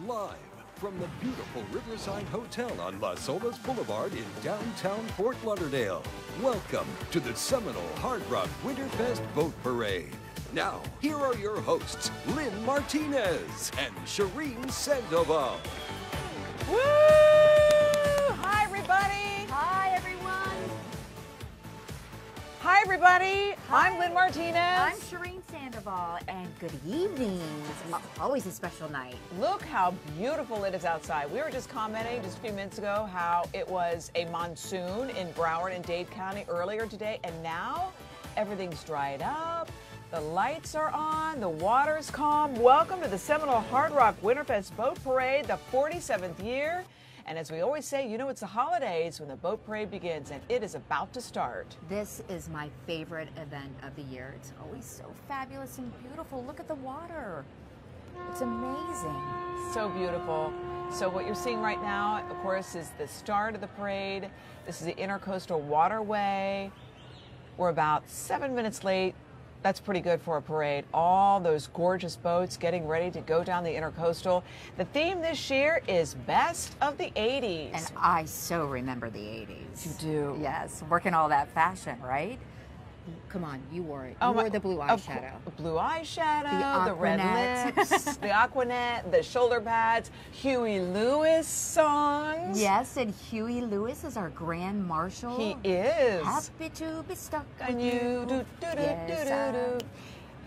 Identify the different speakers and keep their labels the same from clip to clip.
Speaker 1: Live from the beautiful Riverside Hotel on Las Olas Boulevard in downtown Fort Lauderdale. Welcome to the Seminole Hard Rock Winterfest Boat Parade. Now, here are your hosts, Lynn Martinez and Shireen Sandoval.
Speaker 2: Woo! Hi, everybody.
Speaker 3: Hi, everyone.
Speaker 2: Hi, everybody.
Speaker 3: Hi.
Speaker 2: I'm Lynn Martinez.
Speaker 3: I'm Shireen Sandoval, and good evening. It's always a special night.
Speaker 2: Look how beautiful it is outside. We were just commenting just a few minutes ago how it was a monsoon in Broward and Dade County earlier today, and now everything's dried up. The lights are on, the water's calm. Welcome to the Seminole Hard Rock Winterfest Boat Parade, the 47th year. And as we always say, you know it's the holidays when the boat parade begins, and it is about to start.
Speaker 3: This is my favorite event of the year. It's always so fabulous and beautiful. Look at the water. It's amazing.
Speaker 2: So beautiful. So what you're seeing right now, of course, is the start of the parade. This is the Intercoastal Waterway. We're about 7 minutes late. That's pretty good for a parade. All those gorgeous boats getting ready to go down the Intercoastal. The theme this year is Best of the 80s.
Speaker 3: And I so remember the 80s.
Speaker 2: You do?
Speaker 3: Yes, working all that fashion, right? Come on, you wore it. You wore the blue eyeshadow.
Speaker 2: The blue eyeshadow, the red
Speaker 3: Aquanet.
Speaker 2: lips, the Aquanet, the shoulder pads, Huey Lewis songs.
Speaker 3: Yes, and Huey Lewis is our Grand Marshal.
Speaker 2: He is.
Speaker 3: Happy to be stuck
Speaker 2: And
Speaker 3: with
Speaker 2: you do do do do do.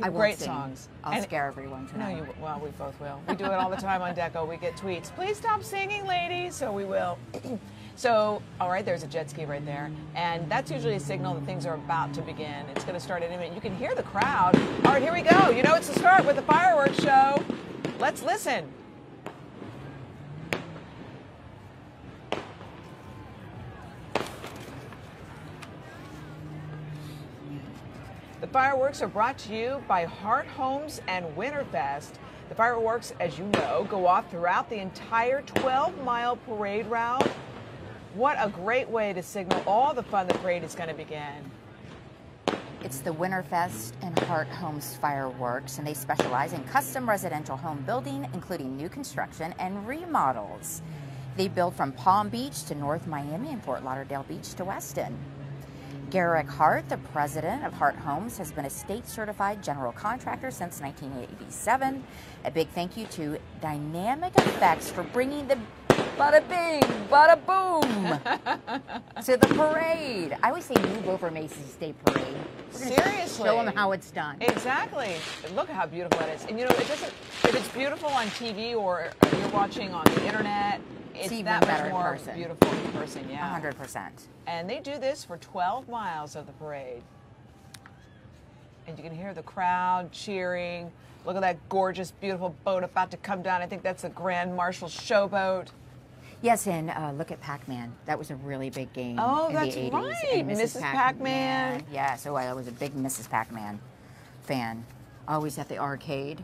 Speaker 3: I won't
Speaker 2: Great
Speaker 3: sing.
Speaker 2: songs.
Speaker 3: I'll scare everyone
Speaker 2: No,
Speaker 3: tonight.
Speaker 2: well, we both will. We do it all the time on Deco. We get tweets. Please stop singing, ladies. So we will. So, all right, there's a jet ski right there. And that's usually a signal that things are about to begin. It's going to start in a minute. You can hear the crowd. All right, here we go. You know it's the start with the fireworks show. Let's listen. The fireworks are brought to you by Hart Homes and Winterfest. The fireworks, as you know, go off throughout the entire 12-mile parade route. What a great way to signal all the fun the parade is going to begin.
Speaker 3: It's the Winterfest and Hart Homes Fireworks, and they specialize in custom residential home building, including new construction and remodels. They build from Palm Beach to North Miami and Fort Lauderdale Beach to Weston. Garrick Hart, the president of Hart Homes, has been a state-certified general contractor since 1987. A big thank you to Dynamic Effects for bringing the bada bing, bada boom to the parade. I always say move over Macy's State Parade.
Speaker 2: Seriously.
Speaker 3: Show them how it's done.
Speaker 2: Exactly. Look at how beautiful it is. And you know, it doesn't, if it's beautiful on TV or you're watching on the internet, it's
Speaker 3: even
Speaker 2: that much
Speaker 3: better in
Speaker 2: more
Speaker 3: person.
Speaker 2: beautiful in person, yeah.
Speaker 3: 100%.
Speaker 2: And they do this for 12 miles of the parade. And you can hear the crowd cheering. Look at that gorgeous, beautiful boat about to come down. I think that's the Grand Marshal showboat.
Speaker 3: Yes, and look at Pac-Man. That was a really big game
Speaker 2: Oh,
Speaker 3: in
Speaker 2: that's
Speaker 3: the 80s.
Speaker 2: right.
Speaker 3: And
Speaker 2: Mrs. Pac-Man.
Speaker 3: Yeah, so I was a big Mrs. Pac-Man fan. Always at the arcade.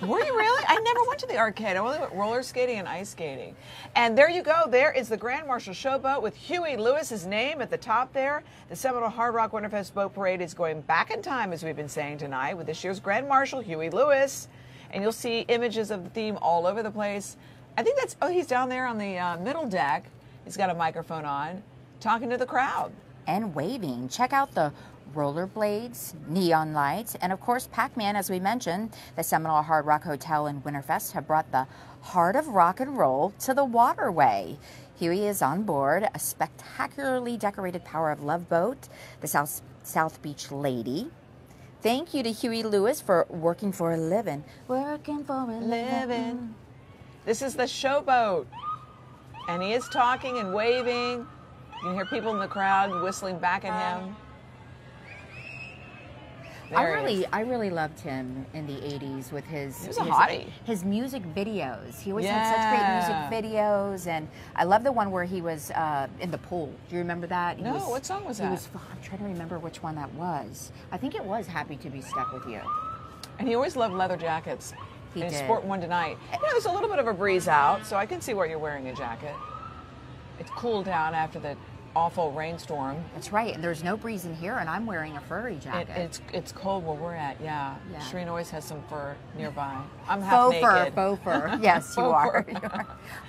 Speaker 2: Were you really? I never went to the arcade. I only went roller skating and ice skating. And there you go. There is the Grand Marshal Showboat with Huey Lewis's name at the top there. The Seminole Hard Rock Winterfest Boat Parade is going back in time, as we've been saying tonight, with this year's Grand Marshal, Huey Lewis. And you'll see images of the theme all over the place. I think that's, oh, he's down there on the middle deck. He's got a microphone on, talking to the crowd.
Speaker 3: And waving. Check out the rollerblades, neon lights, and of course Pac-Man, as we mentioned. The Seminole Hard Rock Hotel and Winterfest have brought the heart of rock and roll to the waterway. Huey is on board a spectacularly decorated Power of Love boat, the South Beach Lady. Thank you to Huey Lewis for working for a living. Working for a living.
Speaker 2: This is the showboat. And he is talking and waving. You can hear people in the crowd whistling back at him.
Speaker 3: I really loved him in the 80s with his,
Speaker 2: he was a hottie.
Speaker 3: His music videos. He always had such great music videos, and I love the one where he was in the pool. Do you remember that?
Speaker 2: What song was that?
Speaker 3: I'm trying to remember which one that was. I think it was Happy to Be Stuck With You.
Speaker 2: And he always loved leather jackets.
Speaker 3: He
Speaker 2: and
Speaker 3: did.
Speaker 2: Sport one tonight. You know, there's a little bit of a breeze out, so I can see where you're wearing a jacket. It's cooled down after the awful rainstorm.
Speaker 3: That's right, and there's no breeze in here, and I'm wearing a furry jacket.
Speaker 2: It's cold where we're at, yeah. Shireen always has some fur nearby. I'm half
Speaker 3: faux
Speaker 2: naked.
Speaker 3: Faux fur. Yes, you are.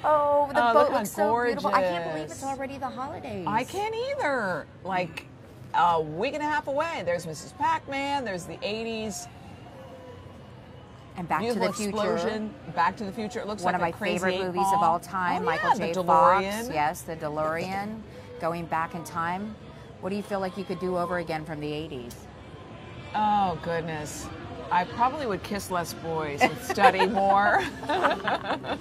Speaker 3: Oh, the boat looks so
Speaker 2: gorgeous.
Speaker 3: beautiful. I can't believe it's already the holidays.
Speaker 2: I can't either. Like a week and a half away. There's Mrs. Pac-Man. There's the 80s.
Speaker 3: And Back to the Future.
Speaker 2: Explosion. Back to the Future. It looks
Speaker 3: one
Speaker 2: like
Speaker 3: of my favorite movies of all time. Michael J. Fox. Yes, the DeLorean. Going back in time. What do you feel like you could do over again from the 80s?
Speaker 2: Oh, goodness. I probably would kiss less boys and study more. Not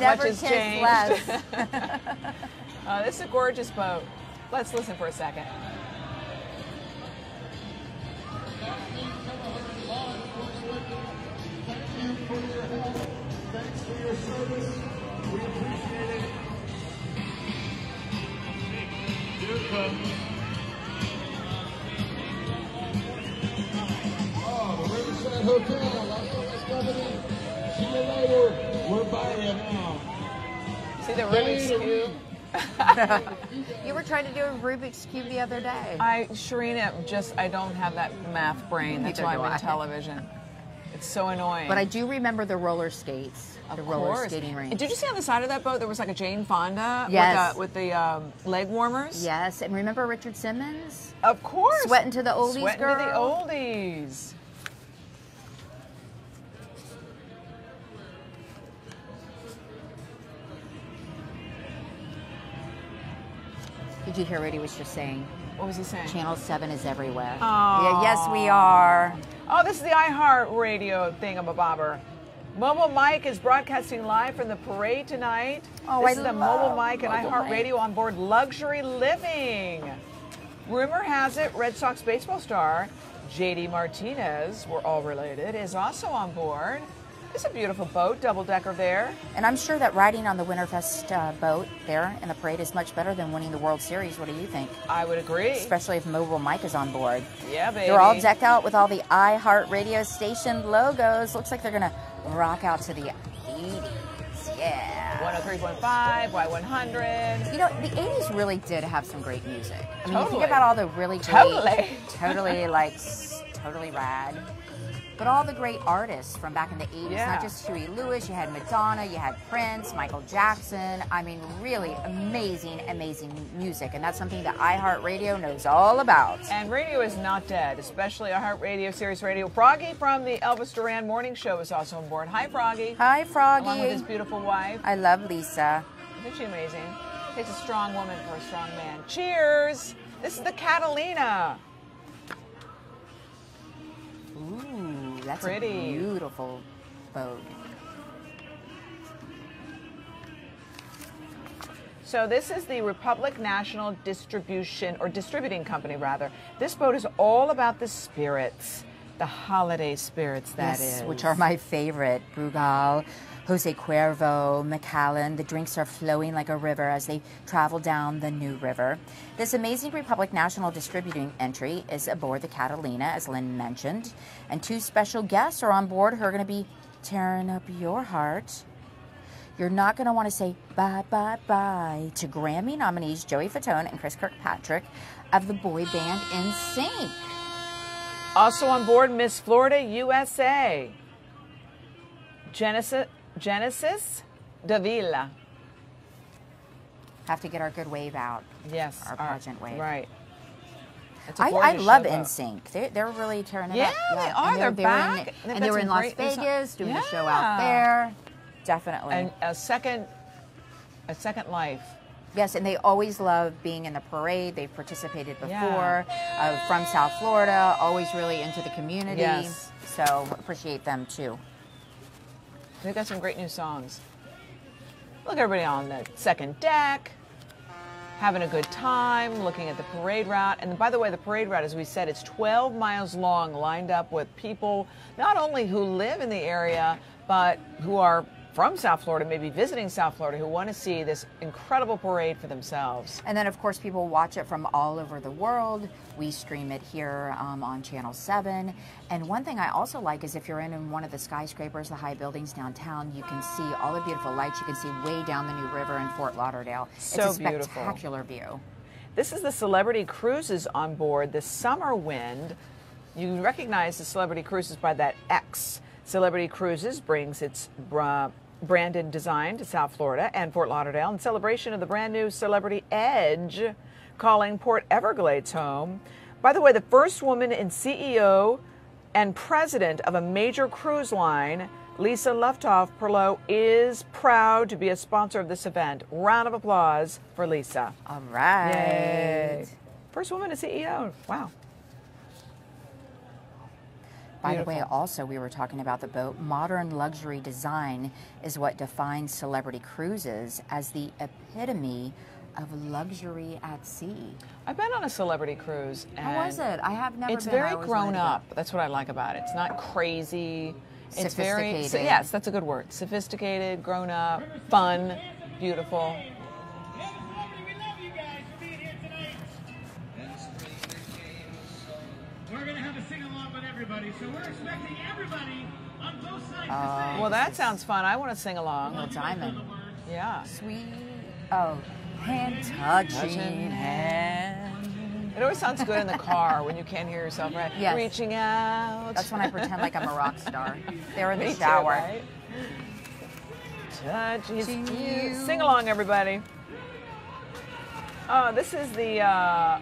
Speaker 3: Never
Speaker 2: much has
Speaker 3: kiss
Speaker 2: changed.
Speaker 3: less.
Speaker 2: This is a gorgeous boat. Let's listen for a second.
Speaker 4: Thanks for your service. We appreciate it. Here it comes. Oh, the Riverside Hotel. Las Vegas Company. See you later. We're by you now.
Speaker 2: See the Rubik's Cube?
Speaker 3: You were trying to do a Rubik's Cube the other day.
Speaker 2: Sharina, I don't have that math brain. That's why I'm in television. It's so annoying.
Speaker 3: But I do remember the roller skates, the roller skating rink.
Speaker 2: And did you see on the side of that boat there was like a Jane Fonda with the leg warmers?
Speaker 3: Yes, and remember Richard Simmons?
Speaker 2: Of course.
Speaker 3: Sweating to the oldies,
Speaker 2: Sweating
Speaker 3: girl.
Speaker 2: to the oldies.
Speaker 3: Did you hear what he was just saying?
Speaker 2: What was he saying?
Speaker 3: Channel 7 is everywhere.
Speaker 2: Oh.
Speaker 3: Yeah, yes, we are.
Speaker 2: Oh, this is the iHeartRadio thingamabobber. Mobile Mike is broadcasting live from the parade tonight.
Speaker 3: Oh,
Speaker 2: this is the Mobile Mike and iHeartRadio on board luxury living. Rumor has it Red Sox baseball star JD Martinez, we're all related, is also on board. It's a beautiful boat, double-decker there.
Speaker 3: And I'm sure that riding on the Winterfest boat there in the parade is much better than winning the World Series. What do you think?
Speaker 2: I would agree.
Speaker 3: Especially if Mobile Mike is on board.
Speaker 2: Yeah, baby.
Speaker 3: They're all decked out with all the iHeartRadio station logos. Looks like they're going to rock out to the 80s. Yeah.
Speaker 2: 103.5, Y100.
Speaker 3: You know, the 80s really did have some great music. I mean,
Speaker 2: Totally.
Speaker 3: you think about all the really great... Totally rad. But all the great artists from back in the 80s, not just Huey Lewis, you had Madonna, you had Prince, Michael Jackson. I mean, really amazing, amazing music. And that's something that iHeartRadio knows all about.
Speaker 2: And radio is not dead, especially iHeartRadio, Sirius Radio. Froggy from the Elvis Duran Morning Show is also on board. Hi, Froggy.
Speaker 3: Hi, Froggy.
Speaker 2: Along with his beautiful wife.
Speaker 3: I love Lisa.
Speaker 2: Isn't she amazing? Takes a strong woman for a strong man. Cheers. This is the Catalina.
Speaker 3: Ooh, that's
Speaker 2: pretty.
Speaker 3: A beautiful boat.
Speaker 2: So this is the Republic National Distribution, or Distributing Company rather. This boat is all about the spirits, the holiday spirits, that is.
Speaker 3: Which are my favorite. Brugal, Jose Cuervo, Macallan. The drinks are flowing like a river as they travel down the New River. This amazing Republic National Distributing entry is aboard the Catalina, as Lynn mentioned. And two special guests are on board who are going to be tearing up your heart. You're not going to want to say bye, bye, bye to Grammy nominees Joey Fatone and Chris Kirkpatrick of the boy band NSYNC.
Speaker 2: Also on board, Miss Florida, USA. Genesis Davila.
Speaker 3: Have to get our good wave out.
Speaker 2: Yes.
Speaker 3: Our pageant wave.
Speaker 2: Right.
Speaker 3: I love NSYNC. They're really tearing it up.
Speaker 2: Yeah, they are. They're back.
Speaker 3: And they were in Las Vegas doing the show out there. Definitely.
Speaker 2: And a second life.
Speaker 3: Yes, and they always love being in the parade. They've participated before. From South Florida, always really into the community.
Speaker 2: Yes.
Speaker 3: So appreciate them too.
Speaker 2: They've got some great new songs. Look, everybody on the second deck, having a good time, looking at the parade route. And by the way, the parade route, as we said, it's 12 miles long, lined up with people not only who live in the area, but who are from South Florida, maybe visiting South Florida, who want to see this incredible parade for themselves.
Speaker 3: And then, of course, people watch it from all over the world. We stream it here on Channel 7. And one thing I also like is if you're in one of the skyscrapers, the high buildings downtown, you can see all the beautiful lights. You can see way down the New River in Fort Lauderdale.
Speaker 2: So
Speaker 3: it's a
Speaker 2: beautiful.
Speaker 3: spectacular view.
Speaker 2: This is the Celebrity Cruises on board the Summer Wind. You recognize the Celebrity Cruises by that X. Celebrity Cruises brings its branded design to South Florida and Fort Lauderdale in celebration of the brand new Celebrity Edge, calling Port Everglades home. By the way, the first woman in CEO and president of a major cruise line, Lisa Luftoff-Perlow, is proud to be a sponsor of this event. Round of applause for Lisa.
Speaker 3: All right.
Speaker 2: Yay. First woman to CEO. Wow.
Speaker 3: By the way, also, we were talking about the boat. Modern luxury design is what defines Celebrity Cruises as the epitome of luxury at sea.
Speaker 2: I've been on a Celebrity cruise.
Speaker 3: How was it? I have never
Speaker 2: It's
Speaker 3: been.
Speaker 2: very grown up. That's what I like about it. It's not crazy. It's very,
Speaker 3: Sophisticated.
Speaker 2: yes, that's a good word. Sophisticated, grown up, fun, beautiful.
Speaker 5: We're going to have a sing-along with everybody, so we're expecting everybody on both sides to sing.
Speaker 2: Well, that sounds fun. I want to sing along.
Speaker 3: Little diamond.
Speaker 2: Yeah.
Speaker 3: Sweet. Oh, hand touching hand.
Speaker 2: It always sounds good in the car when you can't hear yourself, right?
Speaker 3: Yes.
Speaker 2: Reaching out.
Speaker 3: That's when I pretend like I'm a rock star. They're in the
Speaker 2: Me too,
Speaker 3: shower.
Speaker 2: right? Touching you.
Speaker 3: you.
Speaker 2: Sing along, everybody. This is the,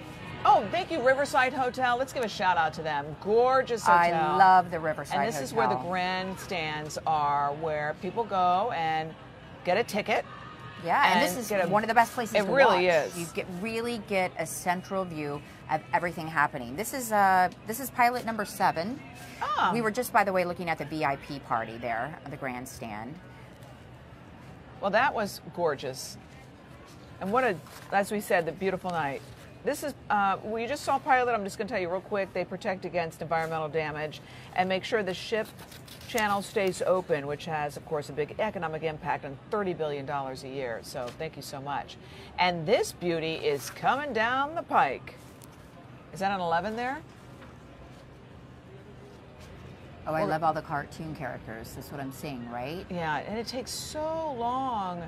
Speaker 2: thank you, Riverside Hotel. Let's give a shout out to them. Gorgeous hotel.
Speaker 3: I love the Riverside
Speaker 2: And this
Speaker 3: Hotel.
Speaker 2: is where the grandstands are, where people go and get a ticket.
Speaker 3: Yeah, and this is one of the best places to watch.
Speaker 2: It really is.
Speaker 3: You really get a central view of everything happening. This is pilot number 7.
Speaker 2: Oh.
Speaker 3: We were just, by the way, looking at the VIP party there, the grandstand.
Speaker 2: Well, that was gorgeous. And what a, as we said, the beautiful night. This is, we just saw Pilot. I'm just going to tell you real quick. They protect against environmental damage and make sure the ship channel stays open, which has, of course, a big economic impact on $30 billion a year. So thank you so much. And this beauty is coming down the pike. Is that an 11 there?
Speaker 3: Oh, I love all the cartoon characters. That's what I'm seeing, right?
Speaker 2: Yeah, and it takes so long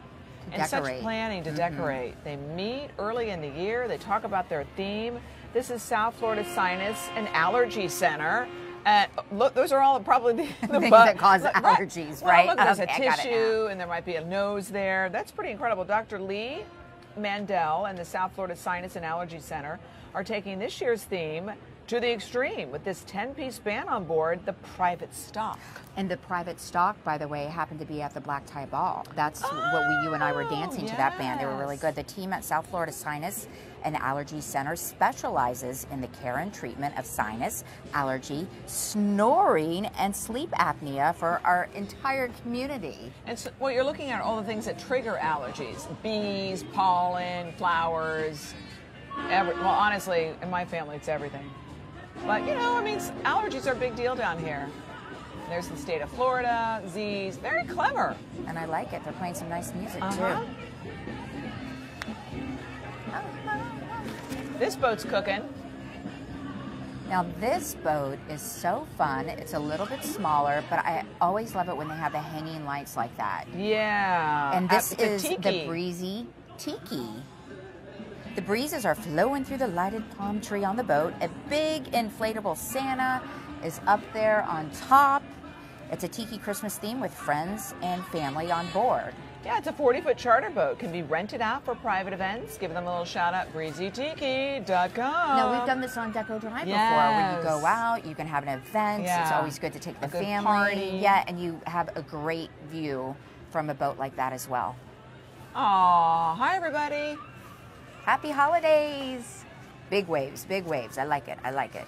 Speaker 2: and such
Speaker 3: decorate.
Speaker 2: planning to decorate. They meet early in the year. They talk about their theme. This is South Florida Sinus and Allergy Center. Look, those are all probably the
Speaker 3: things that cause allergies, right?
Speaker 2: Well, look, there's
Speaker 3: Okay,
Speaker 2: a
Speaker 3: I got it
Speaker 2: tissue, and there might be a nose there. That's pretty incredible. Dr. Lee Mandel and the South Florida Sinus and Allergy Center are taking this year's theme to the extreme with this 10-piece band on board, the Private Stock.
Speaker 3: And the Private Stock, by the way, happened to be at the Black Tie Ball. That's what you and I were dancing to that band. They were really good. The team at South Florida Sinus and Allergy Center specializes in the care and treatment of sinus, allergy, snoring, and sleep apnea for our entire community.
Speaker 2: And so, well, you're looking at all the things that trigger allergies: bees, pollen, flowers. Well, honestly, in my family, it's everything. But, you know, I mean, allergies are a big deal down here. There's the state of Florida, Z's. Very clever.
Speaker 3: And I like it. They're playing some nice music, too.
Speaker 2: This boat's cooking.
Speaker 3: Now, this boat is so fun. It's a little bit smaller, but I always love it when they have the hanging lights like that.
Speaker 2: Yeah.
Speaker 3: And this
Speaker 2: It's a
Speaker 3: is the
Speaker 2: tiki.
Speaker 3: Breezy Tiki. The breezes are flowing through the lighted palm tree on the boat. A big inflatable Santa is up there on top. It's a tiki Christmas theme with friends and family on board.
Speaker 2: Yeah, it's a 40-foot charter boat. Can be rented out for private events. Give them a little shout out, breezytiki.com.
Speaker 3: Now, we've done this on Deco Drive before, where you go out, you can have an event.
Speaker 2: Yeah.
Speaker 3: It's always good to take the
Speaker 2: A good
Speaker 3: family.
Speaker 2: party.
Speaker 3: Yeah, and you have a great view from a boat like that as well.
Speaker 2: Aw, hi everybody.
Speaker 3: Happy holidays. Big waves, big waves. I like it, I like it.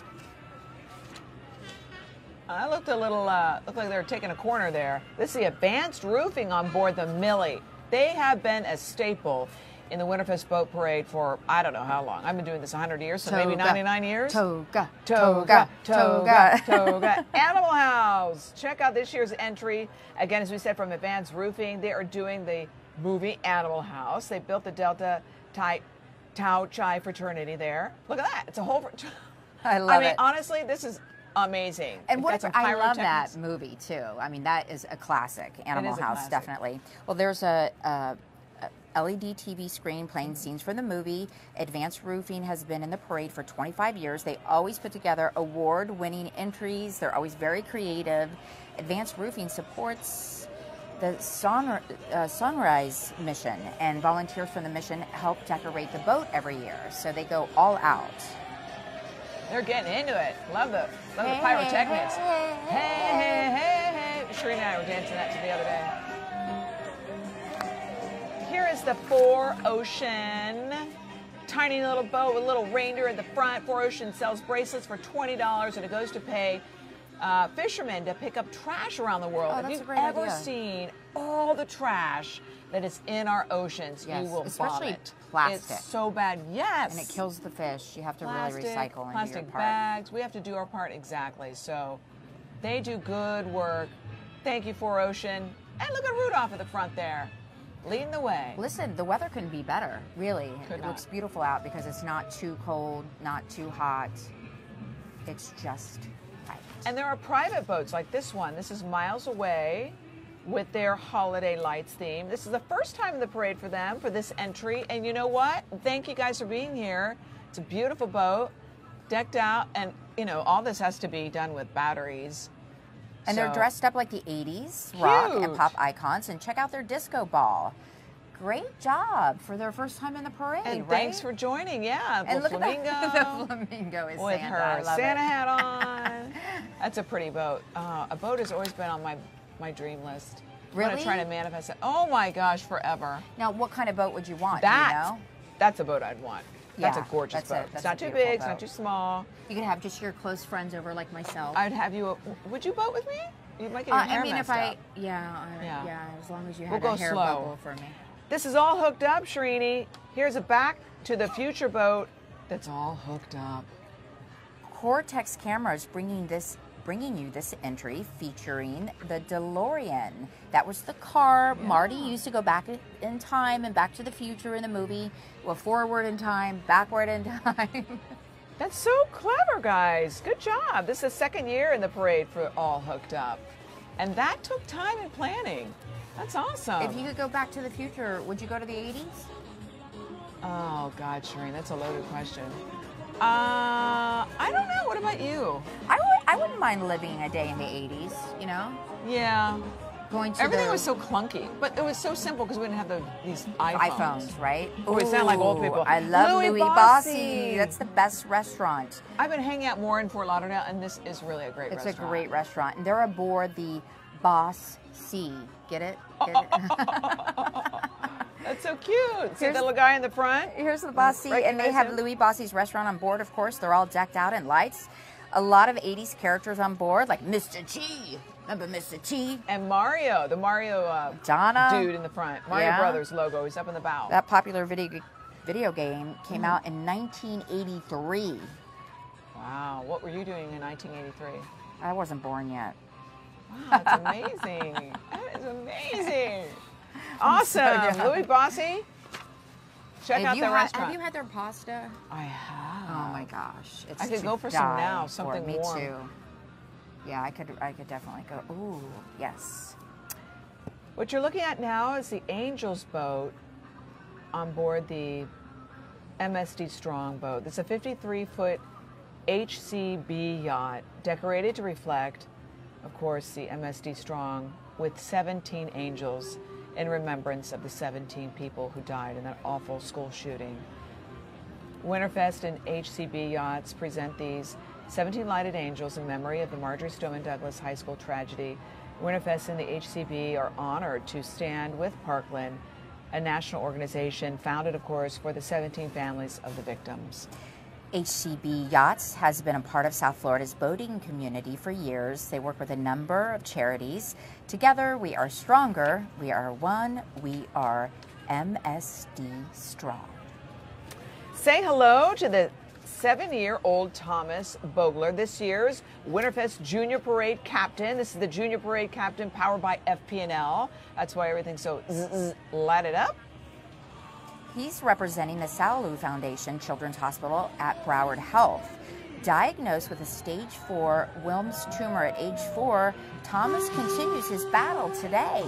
Speaker 2: I looked a little, looked like they were taking a corner there. This is the advanced roofing on board the Millie. They have been a staple in the Winterfest Boat Parade for I don't know how long. I've been doing this 100 years, so maybe 99 years.
Speaker 3: Toga.
Speaker 2: Animal House. Check out this year's entry. Again, as we said, from Advanced Roofing, they are doing the movie Animal House. They built the Delta Tau Chi fraternity there. Look at that. It's a whole...
Speaker 3: I love it.
Speaker 2: Honestly, this is amazing.
Speaker 3: And I love that
Speaker 2: pyrotechnics.
Speaker 3: movie too. I mean, that is a classic. Animal
Speaker 2: is a
Speaker 3: House,
Speaker 2: classic.
Speaker 3: definitely. Well, there's a LED TV screen playing scenes from the movie. Advanced Roofing has been in the parade for 25 years. They always put together award-winning entries. They're always very creative. Advanced Roofing supports the Sunrise mission, and volunteers from the mission help decorate the boat every year. So they go all out.
Speaker 2: They're getting into it. Love the pyrotechnics. Hey. Sheree and I were dancing that to the other day. Here is the Four Ocean. Tiny little boat with a little reindeer at the front. Four Ocean sells bracelets for $20, and it goes to pay fishermen to pick up trash around the world.
Speaker 3: Oh,
Speaker 2: if
Speaker 3: that's
Speaker 2: you've
Speaker 3: a great
Speaker 2: ever
Speaker 3: idea.
Speaker 2: seen all the trash that is in our oceans,
Speaker 3: Yes,
Speaker 2: you will
Speaker 3: especially
Speaker 2: vomit.
Speaker 3: plastic.
Speaker 2: It's so bad. Yes.
Speaker 3: And it kills the fish. You have to really recycle and do your
Speaker 2: plastic
Speaker 3: part.
Speaker 2: bags. We have to do our part exactly. So they do good work. Thank you, Four Ocean. And look at Rudolph at the front there, leading the way.
Speaker 3: Listen, the weather couldn't be better, really.
Speaker 2: Could
Speaker 3: It
Speaker 2: not.
Speaker 3: looks beautiful out because it's not too cold, not too hot. It's just right.
Speaker 2: And there are private boats like this one. This is miles away with their holiday lights theme. This is the first time in the parade for them for this entry. And you know what? Thank you guys for being here. It's a beautiful boat, decked out. And, you know, all this has to be done with batteries.
Speaker 3: And they're
Speaker 2: So-
Speaker 3: dressed up like the 80s rock and
Speaker 2: Huge.
Speaker 3: pop icons. And check out their disco ball. Great job for their first time in the parade,
Speaker 2: And
Speaker 3: right?
Speaker 2: thanks for joining. Yeah,
Speaker 3: And
Speaker 2: the
Speaker 3: look
Speaker 2: flamingo.
Speaker 3: at that. The flamingo is
Speaker 2: With
Speaker 3: Santa.
Speaker 2: her
Speaker 3: I love
Speaker 2: Santa
Speaker 3: it.
Speaker 2: hat on. That's a pretty boat. A boat has always been on my dream list. I'm
Speaker 3: Really?
Speaker 2: gonna try to manifest it. Oh my gosh, forever.
Speaker 3: Now, what kind of boat would you want?
Speaker 2: That,
Speaker 3: Do you know?
Speaker 2: that's a boat I'd want. That's
Speaker 3: Yeah,
Speaker 2: a gorgeous
Speaker 3: that's
Speaker 2: boat.
Speaker 3: that's
Speaker 2: It's not
Speaker 3: a
Speaker 2: too
Speaker 3: beautiful
Speaker 2: big, it's not
Speaker 3: boat.
Speaker 2: too small.
Speaker 3: You could have just your close friends over like myself.
Speaker 2: I'd have you, would you boat with me? You might get your hair
Speaker 3: I mean,
Speaker 2: messed
Speaker 3: if I,
Speaker 2: up.
Speaker 3: yeah, as long as you
Speaker 2: We'll
Speaker 3: had
Speaker 2: go
Speaker 3: a hair
Speaker 2: slow.
Speaker 3: bubble for me.
Speaker 2: This is all hooked up, Srini. Here's a Back to the Future boat that's all hooked up.
Speaker 3: Cortex Cameras bringing you this entry featuring the DeLorean. That was the car Marty used to go back in time and Back to the Future in the movie. Well, forward in time, backward in time.
Speaker 2: That's so clever, guys. Good job. This is the second year in the parade for All Hooked Up. And that took time and planning. That's awesome.
Speaker 3: If you could go back to the future, would you go to the 80s?
Speaker 2: Oh, God, Shireen, that's a loaded question. I don't know. What about you?
Speaker 3: I wouldn't mind living a day in the 80s, you know?
Speaker 2: Yeah.
Speaker 3: Going to
Speaker 2: Everything
Speaker 3: the
Speaker 2: was so clunky, but it was so simple because we didn't have these iPhones.
Speaker 3: iPhones, right?
Speaker 2: Oh, we sound like old people.
Speaker 3: I love
Speaker 2: Louis
Speaker 3: Louis
Speaker 2: Bossi.
Speaker 3: Bossi. That's the best restaurant.
Speaker 2: I've been hanging out more in Fort Lauderdale, and this is really a great
Speaker 3: It's
Speaker 2: restaurant.
Speaker 3: a great restaurant. And they're aboard the Boss C. Get it? Get it?
Speaker 2: That's so cute. See
Speaker 3: Here's-
Speaker 2: the little guy in the front?
Speaker 3: Here's the Boss C. And they
Speaker 2: Recognize
Speaker 3: have
Speaker 2: him?
Speaker 3: Louis Bossi's restaurant on board, of course. They're all decked out in lights. A lot of 80s characters on board, like Mr. T. Remember Mr. T?
Speaker 2: And Mario, the Mario
Speaker 3: Donna.
Speaker 2: dude in the front. Mario
Speaker 3: Yeah.
Speaker 2: Brothers logo. He's up in the bow.
Speaker 3: That popular video game came out in 1983.
Speaker 2: Wow. What were you doing in 1983?
Speaker 3: I wasn't born yet.
Speaker 2: Wow, that's amazing. That is amazing. Awesome.
Speaker 3: young.
Speaker 2: Louis Bossi. Check out their restaurant.
Speaker 3: Have you had their pasta?
Speaker 2: I have.
Speaker 3: Oh my gosh. It's
Speaker 2: I could
Speaker 3: to
Speaker 2: go for some
Speaker 3: die
Speaker 2: now,
Speaker 3: for.
Speaker 2: something
Speaker 3: Me
Speaker 2: warm.
Speaker 3: too. Yeah, I could definitely go. Ooh, yes.
Speaker 2: What you're looking at now is the Angels boat on board the MSD Strong boat. It's a 53-foot HCB yacht decorated to reflect, of course, the MSD Strong with 17 angels in remembrance of the 17 people who died in that awful school shooting. Winterfest and HCB yachts present these 17 lighted angels in memory of the Marjorie Stoneman Douglas High School tragedy. Winterfest and the HCB are honored to stand with Parkland, a national organization founded, of course, for the 17 families of the victims.
Speaker 3: HCB Yachts has been a part of South Florida's boating community for years. They work with a number of charities. Together, we are stronger, we are one, we are MSD strong.
Speaker 2: Say hello to the 7-year-old Thomas Boggler, this year's Winterfest Junior Parade Captain. This is the Junior Parade Captain powered by FP&L. That's why everything's so lighted up.
Speaker 3: He's representing the Salou Foundation Children's Hospital at Broward Health. Diagnosed with a stage 4 Wilms tumor at age 4, Thomas continues his battle today.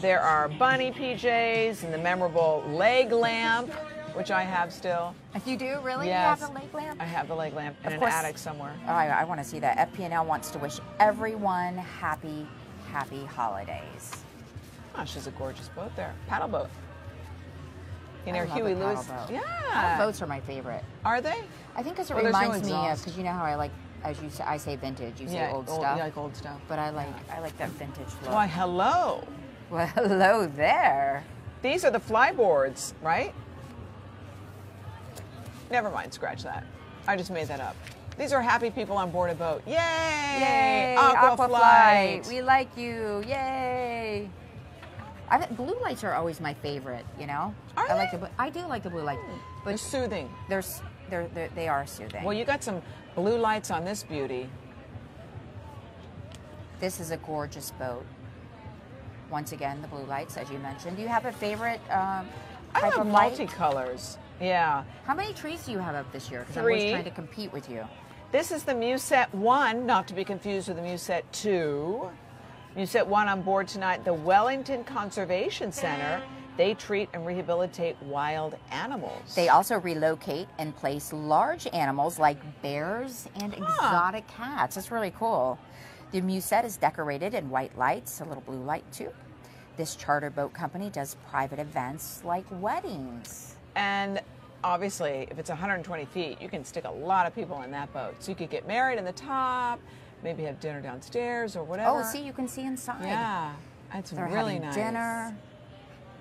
Speaker 2: There are bunny PJs and the memorable leg lamp, which I have still.
Speaker 3: You do? Really?
Speaker 2: Yes.
Speaker 3: You have the leg lamp?
Speaker 2: I have the leg lamp in
Speaker 3: Of
Speaker 2: an
Speaker 3: course.
Speaker 2: attic somewhere.
Speaker 3: Oh, I want to see that. FP&L wants to wish everyone happy holidays.
Speaker 2: Gosh, there's a gorgeous boat there. Paddle boat. You know,
Speaker 3: I love
Speaker 2: Huey
Speaker 3: a paddle
Speaker 2: Lewis.
Speaker 3: boat.
Speaker 2: Yeah.
Speaker 3: Paddle boats are my favorite.
Speaker 2: Are they?
Speaker 3: I think because it
Speaker 2: Well, there's no
Speaker 3: reminds me of,
Speaker 2: exhaust.
Speaker 3: because you know how I like, as you say, I say vintage, you say
Speaker 2: Yeah,
Speaker 3: old stuff.
Speaker 2: You like old stuff.
Speaker 3: But I like that vintage look.
Speaker 2: Why, hello.
Speaker 3: Well, hello there.
Speaker 2: These are the flyboards, right? Never mind, scratch that. I just made that up. These are happy people on board a boat. Yay!
Speaker 3: Yay!
Speaker 2: Aquaflight.
Speaker 3: We like you. Yay! Blue lights are always my favorite. You know,
Speaker 2: Are
Speaker 3: I like
Speaker 2: they?
Speaker 3: I do like the blue light,
Speaker 2: They're
Speaker 3: but
Speaker 2: soothing.
Speaker 3: they are soothing.
Speaker 2: Well, you got some blue lights on this beauty.
Speaker 3: This is a gorgeous boat. Once again, the blue lights, as you mentioned. Do you have a favorite
Speaker 2: I
Speaker 3: type
Speaker 2: have
Speaker 3: of light?
Speaker 2: multicolors. Yeah.
Speaker 3: How many trees do you have up this year? Because I'm
Speaker 2: 3.
Speaker 3: always trying to compete with you.
Speaker 2: This is the Musette 1, not to be confused with the Musette 2. Musette 1 on board tonight, the Wellington Conservation Center. They treat and rehabilitate wild animals.
Speaker 3: They also relocate and place large animals like bears and exotic cats. That's really cool. The Musette is decorated in white lights, a little blue light too. This charter boat company does private events like weddings.
Speaker 2: And obviously, if it's 120 feet, you can stick a lot of people in that boat. So you could get married in the top, maybe have dinner downstairs or whatever.
Speaker 3: Oh, see, you can see inside.
Speaker 2: Yeah, it's
Speaker 3: They're
Speaker 2: really
Speaker 3: having
Speaker 2: nice.
Speaker 3: dinner.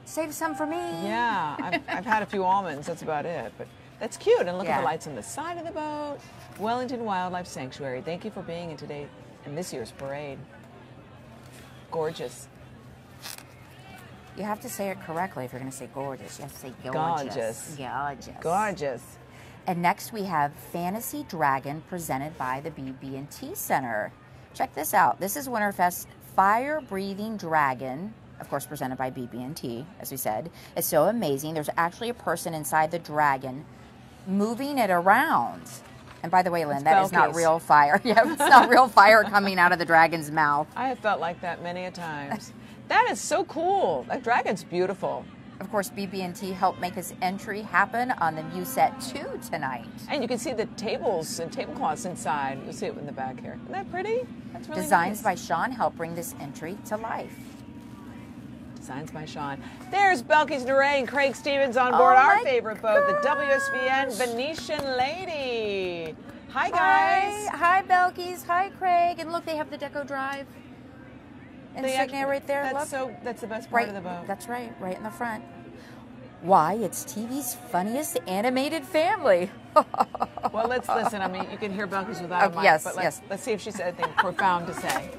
Speaker 3: Save some for me.
Speaker 2: Yeah, I've had a few almonds, that's about it. But that's cute. And look at
Speaker 3: Yeah.
Speaker 2: the lights on the side of the boat. Wellington Wildlife Sanctuary. Thank you for being in this year's parade. Gorgeous.
Speaker 3: You have to say it correctly if you're going to say gorgeous. You have to say gorgeous. Gorgeous.
Speaker 2: Gorgeous.
Speaker 3: And next we have Fantasy Dragon presented by the BB&T Center. Check this out. This is Winterfest Fire Breathing Dragon, of course presented by BB&T, as we said. It's so amazing. There's actually a person inside the dragon moving it around. And by the way, Lynn, that is not
Speaker 2: Belky's.
Speaker 3: real fire. Yeah, it's not real fire coming out of the dragon's mouth.
Speaker 2: I have felt like that many a times. That is so cool. That dragon's beautiful.
Speaker 3: Of course, BB&T helped make his entry happen on the Musette 2 tonight.
Speaker 2: And you can see the tables and tablecloths inside. You'll see it in the back here. Isn't that pretty? That's really
Speaker 3: Designs by
Speaker 2: nice.
Speaker 3: Sean helped bring this entry to life.
Speaker 2: Designs by Sean. There's Belky's Neray and Craig Stevens on board
Speaker 3: Oh
Speaker 2: our
Speaker 3: my
Speaker 2: favorite boat, the
Speaker 3: gosh.
Speaker 2: WSVN Venetian Lady. Hi, guys.
Speaker 3: Hi, Belky's. Hi, Craig. And look, they have the deco drive. Insignia right there.
Speaker 2: That's
Speaker 3: Look.
Speaker 2: that's the best part
Speaker 3: Right,
Speaker 2: of the boat.
Speaker 3: that's right, right in the front. Why, it's TV's funniest animated family.
Speaker 2: Well, let's listen. I mean, you can hear Belky's without a mic,
Speaker 3: yes,
Speaker 2: but
Speaker 3: yes.
Speaker 2: let's see if she said anything profound to say.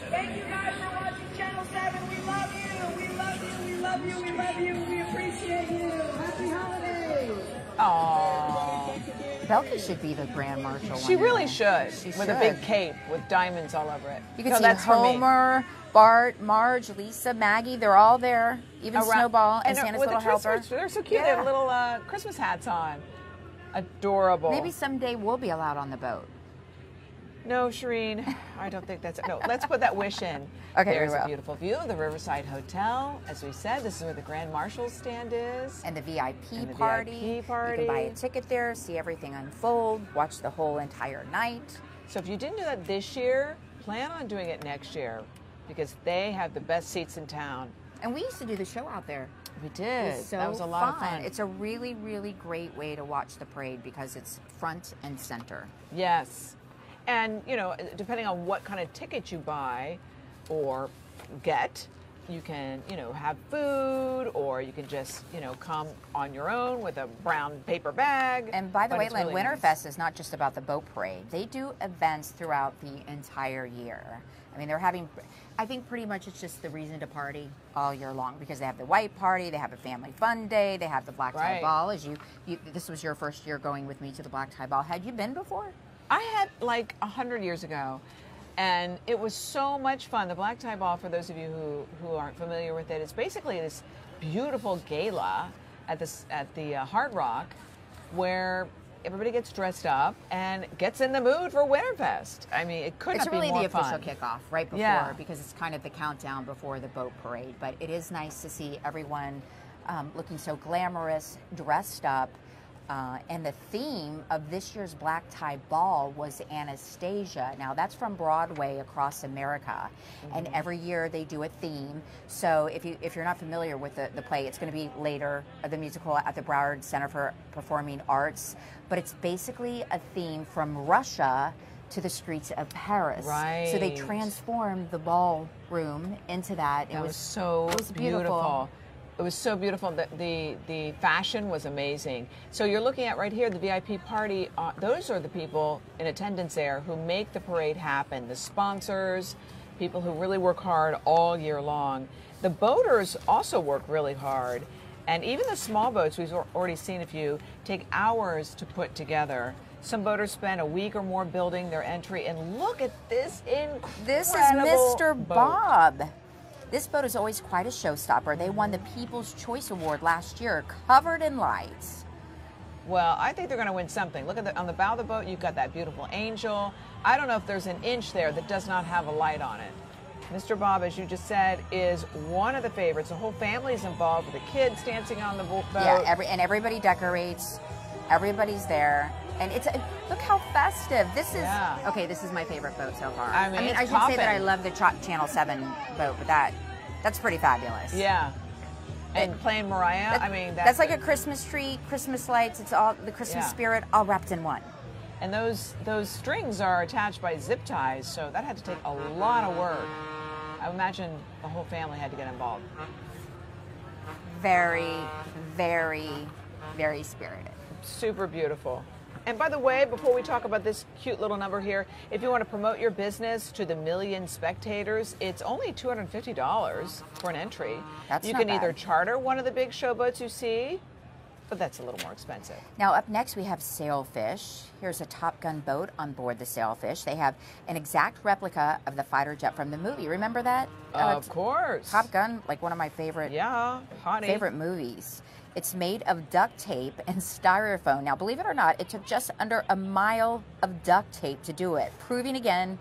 Speaker 5: Thank you guys for watching Channel 7. We love you. We love you. We love you. We love you. We appreciate you. Happy holidays.
Speaker 2: Aww.
Speaker 3: Belky should be the Grand Marshal.
Speaker 2: She
Speaker 3: one
Speaker 2: really
Speaker 3: day.
Speaker 2: should.
Speaker 3: She
Speaker 2: With a
Speaker 3: should.
Speaker 2: big cape with diamonds all over it.
Speaker 3: You can
Speaker 2: No,
Speaker 3: see
Speaker 2: that's for me.
Speaker 3: Homer, Bart, Marge, Lisa, Maggie. They're all there. Even
Speaker 2: Around-
Speaker 3: Snowball and
Speaker 2: they're-
Speaker 3: Santa's
Speaker 2: with
Speaker 3: little
Speaker 2: the
Speaker 3: helper.
Speaker 2: Christmas, they're so cute. They have
Speaker 3: Yeah.
Speaker 2: little Christmas hats on. Adorable.
Speaker 3: Maybe someday we'll be allowed on the boat.
Speaker 2: No, Shireen, I don't think that's it. No, let's put that wish in.
Speaker 3: Okay, we
Speaker 2: There's a
Speaker 3: will.
Speaker 2: beautiful view of the Riverside Hotel. As we said, this is where the Grand Marshal stand is.
Speaker 3: And the VIP
Speaker 2: And the
Speaker 3: party.
Speaker 2: VIP
Speaker 3: You
Speaker 2: party.
Speaker 3: can buy a ticket there, see everything unfold, watch the whole entire night.
Speaker 2: So if you didn't do that this year, plan on doing it next year because they have the best seats in town.
Speaker 3: And we used to do the show out there.
Speaker 2: We
Speaker 3: It
Speaker 2: did.
Speaker 3: was so
Speaker 2: That was a lot of fun.
Speaker 3: It's a really, really great way to watch the parade because it's front and center.
Speaker 2: Yes. And, you know, depending on what kind of ticket you buy or get, you can, you know, have food, or you can just, you know, come on your own with a brown paper bag.
Speaker 3: And by the way, Lynn,
Speaker 2: really
Speaker 3: Winterfest
Speaker 2: nice.
Speaker 3: is not just about the boat parade. They do events throughout the entire year. I mean, they're having, I think pretty much it's just the reason to party all year long, because they have the white party, they have a family fun day, they have the black tie
Speaker 2: Right.
Speaker 3: ball. As you, this was your first year going with me to the black tie ball. Had you been before?
Speaker 2: I had like 100 years ago, and it was so much fun. The black tie ball, for those of you who aren't familiar with it, it's basically this beautiful gala at the Hard Rock, where everybody gets dressed up and gets in the mood for Winterfest. I mean, it could
Speaker 3: It's
Speaker 2: not be
Speaker 3: really
Speaker 2: more
Speaker 3: the official
Speaker 2: fun.
Speaker 3: kickoff right before,
Speaker 2: Yeah.
Speaker 3: because it's kind of the countdown before the boat parade. But it is nice to see everyone looking so glamorous, dressed up. And the theme of this year's black tie ball was Anastasia. Now that's from Broadway across America, and every year they do a theme. So if you're not familiar with the play, it's going to be later, the musical at the Broward Center for Performing Arts. But it's basically a theme from Russia to the streets of Paris.
Speaker 2: Right.
Speaker 3: So they transformed the ballroom into that.
Speaker 2: It was so
Speaker 3: it was
Speaker 2: beautiful. It was so beautiful. The fashion was amazing. So you're looking at right here the VIP party. Those are the people in attendance there who make the parade happen. The sponsors, people who really work hard all year long. The boaters also work really hard. And even the small boats, we've already seen a few, take hours to put together. Some boaters spend a week or more building their entry. And look at this incredible
Speaker 3: This is Mr.
Speaker 2: boat.
Speaker 3: Bob. This boat is always quite a showstopper. They won the People's Choice Award last year, covered in lights.
Speaker 2: Well, I think they're going to win something. Look at on the bow of the boat, you've got that beautiful angel. I don't know if there's an inch there that does not have a light on it. Mr. Bob, as you just said, is one of the favorites. The whole family is involved with the kids dancing on the boat.
Speaker 3: Yeah, everybody decorates. Everybody's there. And look how festive. This is,
Speaker 2: Yeah.
Speaker 3: okay, this is my favorite boat so far.
Speaker 2: I mean, it's
Speaker 3: I should say that I
Speaker 2: poppin'.
Speaker 3: love the Channel 7 boat, but that's pretty fabulous.
Speaker 2: Yeah. And playing Mariah, I mean,
Speaker 3: that's like a Christmas tree, Christmas lights. It's all the Christmas
Speaker 2: Yeah.
Speaker 3: spirit all wrapped in one.
Speaker 2: And those strings are attached by zip ties, so that had to take a lot of work. I imagine the whole family had to get involved.
Speaker 3: Very, very, very spirited.
Speaker 2: Super beautiful. And by the way, before we talk about this cute little number here, if you want to promote your business to the million spectators, it's only $250 for an entry.
Speaker 3: That's
Speaker 2: you
Speaker 3: not
Speaker 2: can either
Speaker 3: bad.
Speaker 2: charter one of the big showboats you see, but that's a little more expensive.
Speaker 3: Now, up next, we have Sailfish. Here's a Top Gun boat on board the Sailfish. They have an exact replica of the fighter jet from the movie. Remember that?
Speaker 2: Of course.
Speaker 3: Top Gun, like one of my favorite
Speaker 2: favorite
Speaker 3: movies. It's made of duct tape and styrofoam. Now, believe it or not, it took just under a mile of duct tape to do it, proving again,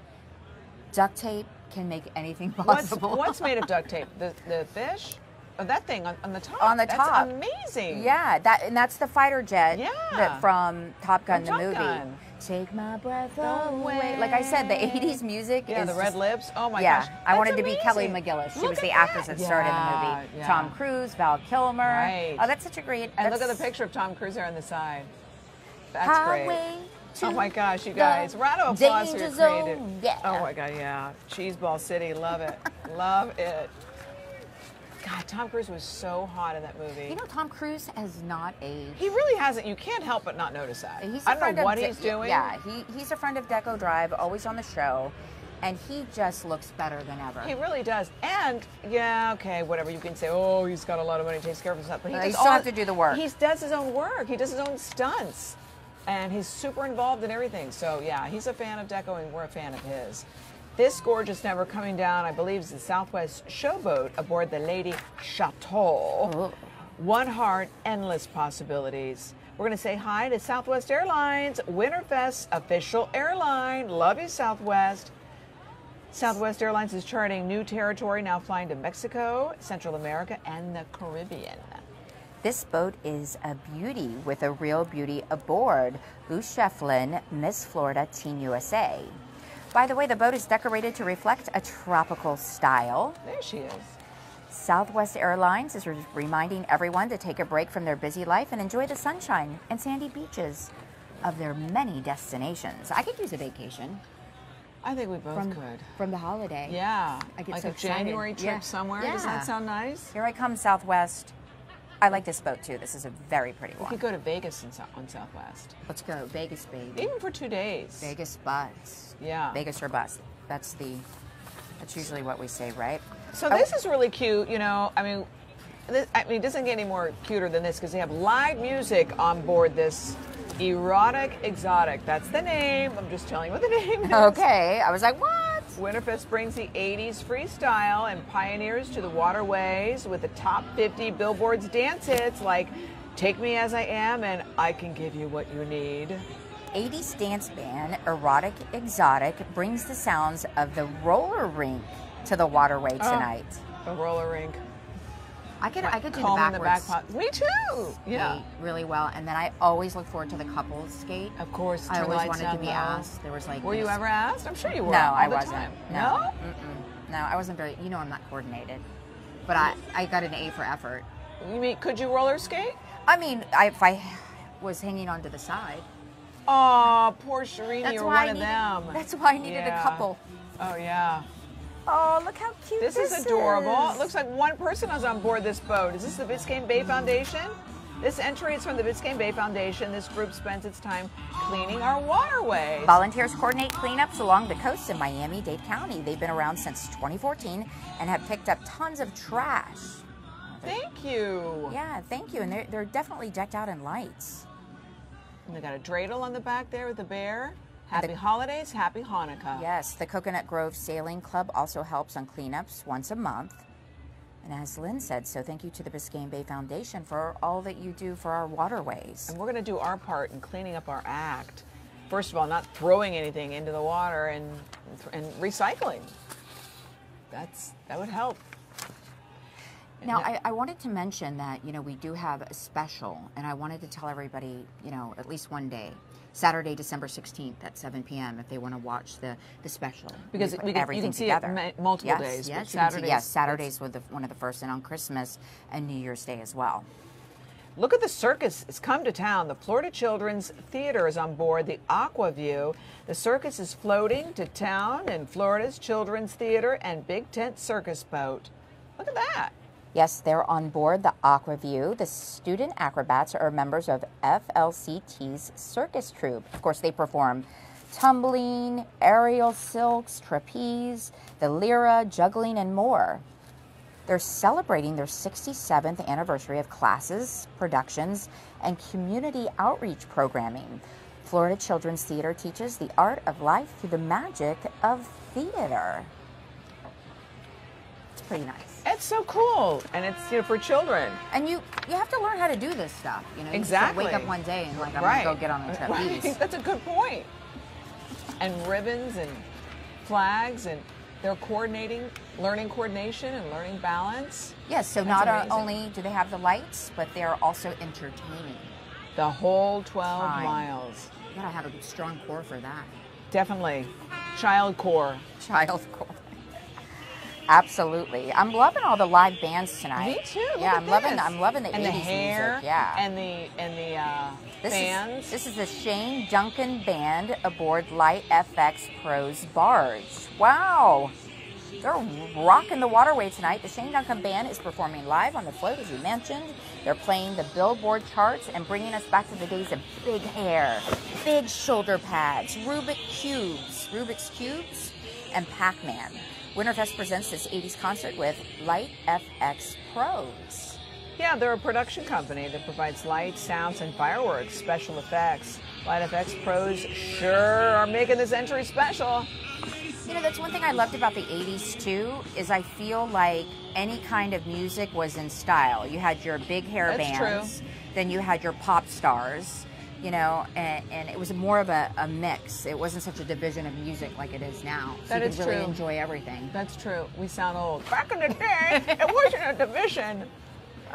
Speaker 3: duct tape can make anything possible.
Speaker 2: What's made of duct tape? The fish? Oh, that thing on the top.
Speaker 3: On the top.
Speaker 2: That's amazing.
Speaker 3: Yeah, that's the fighter jet
Speaker 2: Yeah.
Speaker 3: from Top Gun,
Speaker 2: From
Speaker 3: the
Speaker 2: Top
Speaker 3: movie.
Speaker 2: Gun.
Speaker 3: Take my breath away. Like I said, the 80s music
Speaker 2: Yeah,
Speaker 3: is
Speaker 2: the red
Speaker 3: just-
Speaker 2: lips. Oh my
Speaker 3: yeah,
Speaker 2: gosh.
Speaker 3: I wanted
Speaker 2: That's
Speaker 3: to be Kelly
Speaker 2: amazing.
Speaker 3: McGillis. She
Speaker 2: Look
Speaker 3: was
Speaker 2: at
Speaker 3: the
Speaker 2: that.
Speaker 3: actress that starred in the movie.
Speaker 2: Yeah.
Speaker 3: Tom Cruise, Val Kilmer.
Speaker 2: Right.
Speaker 3: Oh, that's such a great.
Speaker 2: And look at
Speaker 3: that's-
Speaker 2: the picture of Tom Cruise there on the side. That's
Speaker 3: Highway
Speaker 2: great.
Speaker 3: to
Speaker 2: Oh my gosh, you
Speaker 3: the
Speaker 2: guys. Round of applause for your
Speaker 3: danger
Speaker 2: creative.
Speaker 3: zone. Yeah.
Speaker 2: Oh my God, yeah. Cheeseball City, love it. Love it. God, Tom Cruise was so hot in that movie.
Speaker 3: You know, Tom Cruise has not aged.
Speaker 2: He really hasn't. You can't help but not notice that.
Speaker 3: He's
Speaker 2: I don't know what he's doing.
Speaker 3: Yeah, he's a friend of Deco Drive, always on the show, and he just looks better than ever.
Speaker 2: He really does. And, yeah, okay, whatever. You can say, oh, he's got a lot of money, takes care of himself. But he
Speaker 3: You
Speaker 2: does
Speaker 3: still have to do the work.
Speaker 2: He does his own work. He does his own stunts. And he's super involved in everything. So, yeah, he's a fan of Deco, and we're a fan of his. This gorgeous number coming down, I believe, is the Southwest Showboat aboard the Lady Chateau.
Speaker 3: Oh.
Speaker 2: One heart, endless possibilities. We're going to say hi to Southwest Airlines, Winterfest official airline. Love you, Southwest. Southwest Airlines is charting new territory, now flying to Mexico, Central America, and the Caribbean.
Speaker 3: This boat is a beauty with a real beauty aboard. Lou Shefflin, Miss Florida Teen USA. By the way, the boat is decorated to reflect a tropical style.
Speaker 2: There she is.
Speaker 3: Southwest Airlines is reminding everyone to take a break from their busy life and enjoy the sunshine and sandy beaches of their many destinations. I could use a vacation.
Speaker 2: I think we both could.
Speaker 3: From the holiday.
Speaker 2: Yeah.
Speaker 3: I get
Speaker 2: like
Speaker 3: so
Speaker 2: a January
Speaker 3: excited.
Speaker 2: trip somewhere. Does that sound nice?
Speaker 3: Here I come, Southwest. I like this boat too. This is a very pretty
Speaker 2: We
Speaker 3: one.
Speaker 2: could go to Vegas on Southwest.
Speaker 3: Let's go. Vegas, baby.
Speaker 2: Even for 2 days.
Speaker 3: Vegas bus.
Speaker 2: Yeah.
Speaker 3: Vegas or bust. That's usually what we say, right?
Speaker 2: So this is really cute, you know. I mean, it doesn't get any more cuter than this because they have live music on board this Erotic Exotic. That's the name. I'm just telling you what the name is.
Speaker 3: Okay. I was like, what?
Speaker 2: Winterfest brings the 80s freestyle and pioneers to the waterways with the top 50 Billboard's dance hits like Take Me As I Am and I Can Give You What You Need.
Speaker 3: 80s dance band Erotic Exotic brings the sounds of the roller rink to the waterway tonight.
Speaker 2: A roller rink.
Speaker 3: I could do the
Speaker 2: Comb in the back
Speaker 3: backwards
Speaker 2: pocket. Me too. Yeah.
Speaker 3: really well, and then I always look forward to the couples skate.
Speaker 2: Of course.
Speaker 3: I
Speaker 2: turn
Speaker 3: always
Speaker 2: lights
Speaker 3: wanted to
Speaker 2: down
Speaker 3: be
Speaker 2: low.
Speaker 3: asked. There was like.
Speaker 2: Were you ever asked? I'm sure you were.
Speaker 3: No,
Speaker 2: all
Speaker 3: I
Speaker 2: the
Speaker 3: wasn't.
Speaker 2: time.
Speaker 3: No.
Speaker 2: No?
Speaker 3: No, I wasn't very. You know, I'm not coordinated, but I got an A for effort.
Speaker 2: You mean, could you roller skate?
Speaker 3: I mean, if I was hanging on to the side.
Speaker 2: Oh, poor Shireen, you were one of them.
Speaker 3: That's why I needed a couple.
Speaker 2: Oh, yeah.
Speaker 3: Oh, look how cute
Speaker 2: This is adorable. It looks like one person is on board this boat. Is this the Biscayne Bay Foundation? This entry is from the Biscayne Bay Foundation. This group spends its time cleaning our waterways.
Speaker 3: Volunteers coordinate cleanups along the coast in Miami-Dade County. They've been around since 2014 and have picked up tons of trash.
Speaker 2: Thank you.
Speaker 3: Yeah, thank you. And they're definitely decked out in lights.
Speaker 2: And they got a dreidel on the back there with the bear. Happy holidays, happy Hanukkah.
Speaker 3: Yes, the Coconut Grove Sailing Club also helps on cleanups once a month. And as Lynn said, so thank you to the Biscayne Bay Foundation for all that you do for our waterways.
Speaker 2: And we're going to do our part in cleaning up our act. First of all, not throwing anything into the water and recycling. That would help.
Speaker 3: Now, I wanted to mention that, you know, we do have a special, and I wanted to tell everybody, you know, at least one day, Saturday, December 16th at 7 p.m. if they want to watch the special.
Speaker 2: Because you can see it multiple days.
Speaker 3: Yes,
Speaker 2: Saturdays,
Speaker 3: Saturdays were one of the first, and on Christmas and New Year's Day as well.
Speaker 2: Look at the circus. It's come to town. The Florida Children's Theater is on board the Aqua View. The circus is floating to town in Florida's Children's Theater and Big Tent Circus Boat. Look at that.
Speaker 3: Yes, they're on board the Aqua View. The student acrobats are members of FLCT's circus troupe. Of course, they perform tumbling, aerial silks, trapeze, the lyra, juggling, and more. They're celebrating their 67th anniversary of classes, productions, and community outreach programming. Florida Children's Theater teaches the art of life through the magic of theater. It's pretty nice.
Speaker 2: It's so cool, and it's for children.
Speaker 3: And you have to learn how to do this stuff. You know, you
Speaker 2: exactly.
Speaker 3: Just don't wake up one day and like I'm gonna go get on a trapeze.
Speaker 2: Right. That's a good point. And ribbons and flags, and they're learning coordination and learning balance.
Speaker 3: Yes. So
Speaker 2: That's
Speaker 3: not
Speaker 2: amazing.
Speaker 3: only do they have the lights, but they're also entertaining.
Speaker 2: The whole 12
Speaker 3: Time.
Speaker 2: miles.
Speaker 3: You gotta have a strong core for that.
Speaker 2: Definitely. Child core.
Speaker 3: Child core. Absolutely. I'm loving all the live bands tonight.
Speaker 2: Me too. Look
Speaker 3: Yeah,
Speaker 2: at
Speaker 3: I'm loving the
Speaker 2: and
Speaker 3: 80s
Speaker 2: the hair,
Speaker 3: music. Yeah.
Speaker 2: and the fans.
Speaker 3: This is the Shane Duncan Band aboard Light FX Pro's barge. Wow. They're rocking the waterway tonight. The Shane Duncan Band is performing live on the float, as you mentioned. They're playing the Billboard charts and bringing us back to the days of big hair, big shoulder pads, Rubik's Cubes, and Pac-Man. Winterfest presents this 80s concert with Light FX Pros.
Speaker 2: Yeah, they're a production company that provides lights, sounds, and fireworks, special effects. Light FX Pros sure are making this entry special.
Speaker 3: You know, that's one thing I loved about the 80s, too, is I feel like any kind of music was in style. You had your big hair bands, then you had your pop stars, you know, and it was more of a mix. It wasn't such a division of music like it is now. So
Speaker 2: That
Speaker 3: you
Speaker 2: is
Speaker 3: could really
Speaker 2: true.
Speaker 3: enjoy everything.
Speaker 2: That's true. We sound old. Back in the day, it wasn't a division.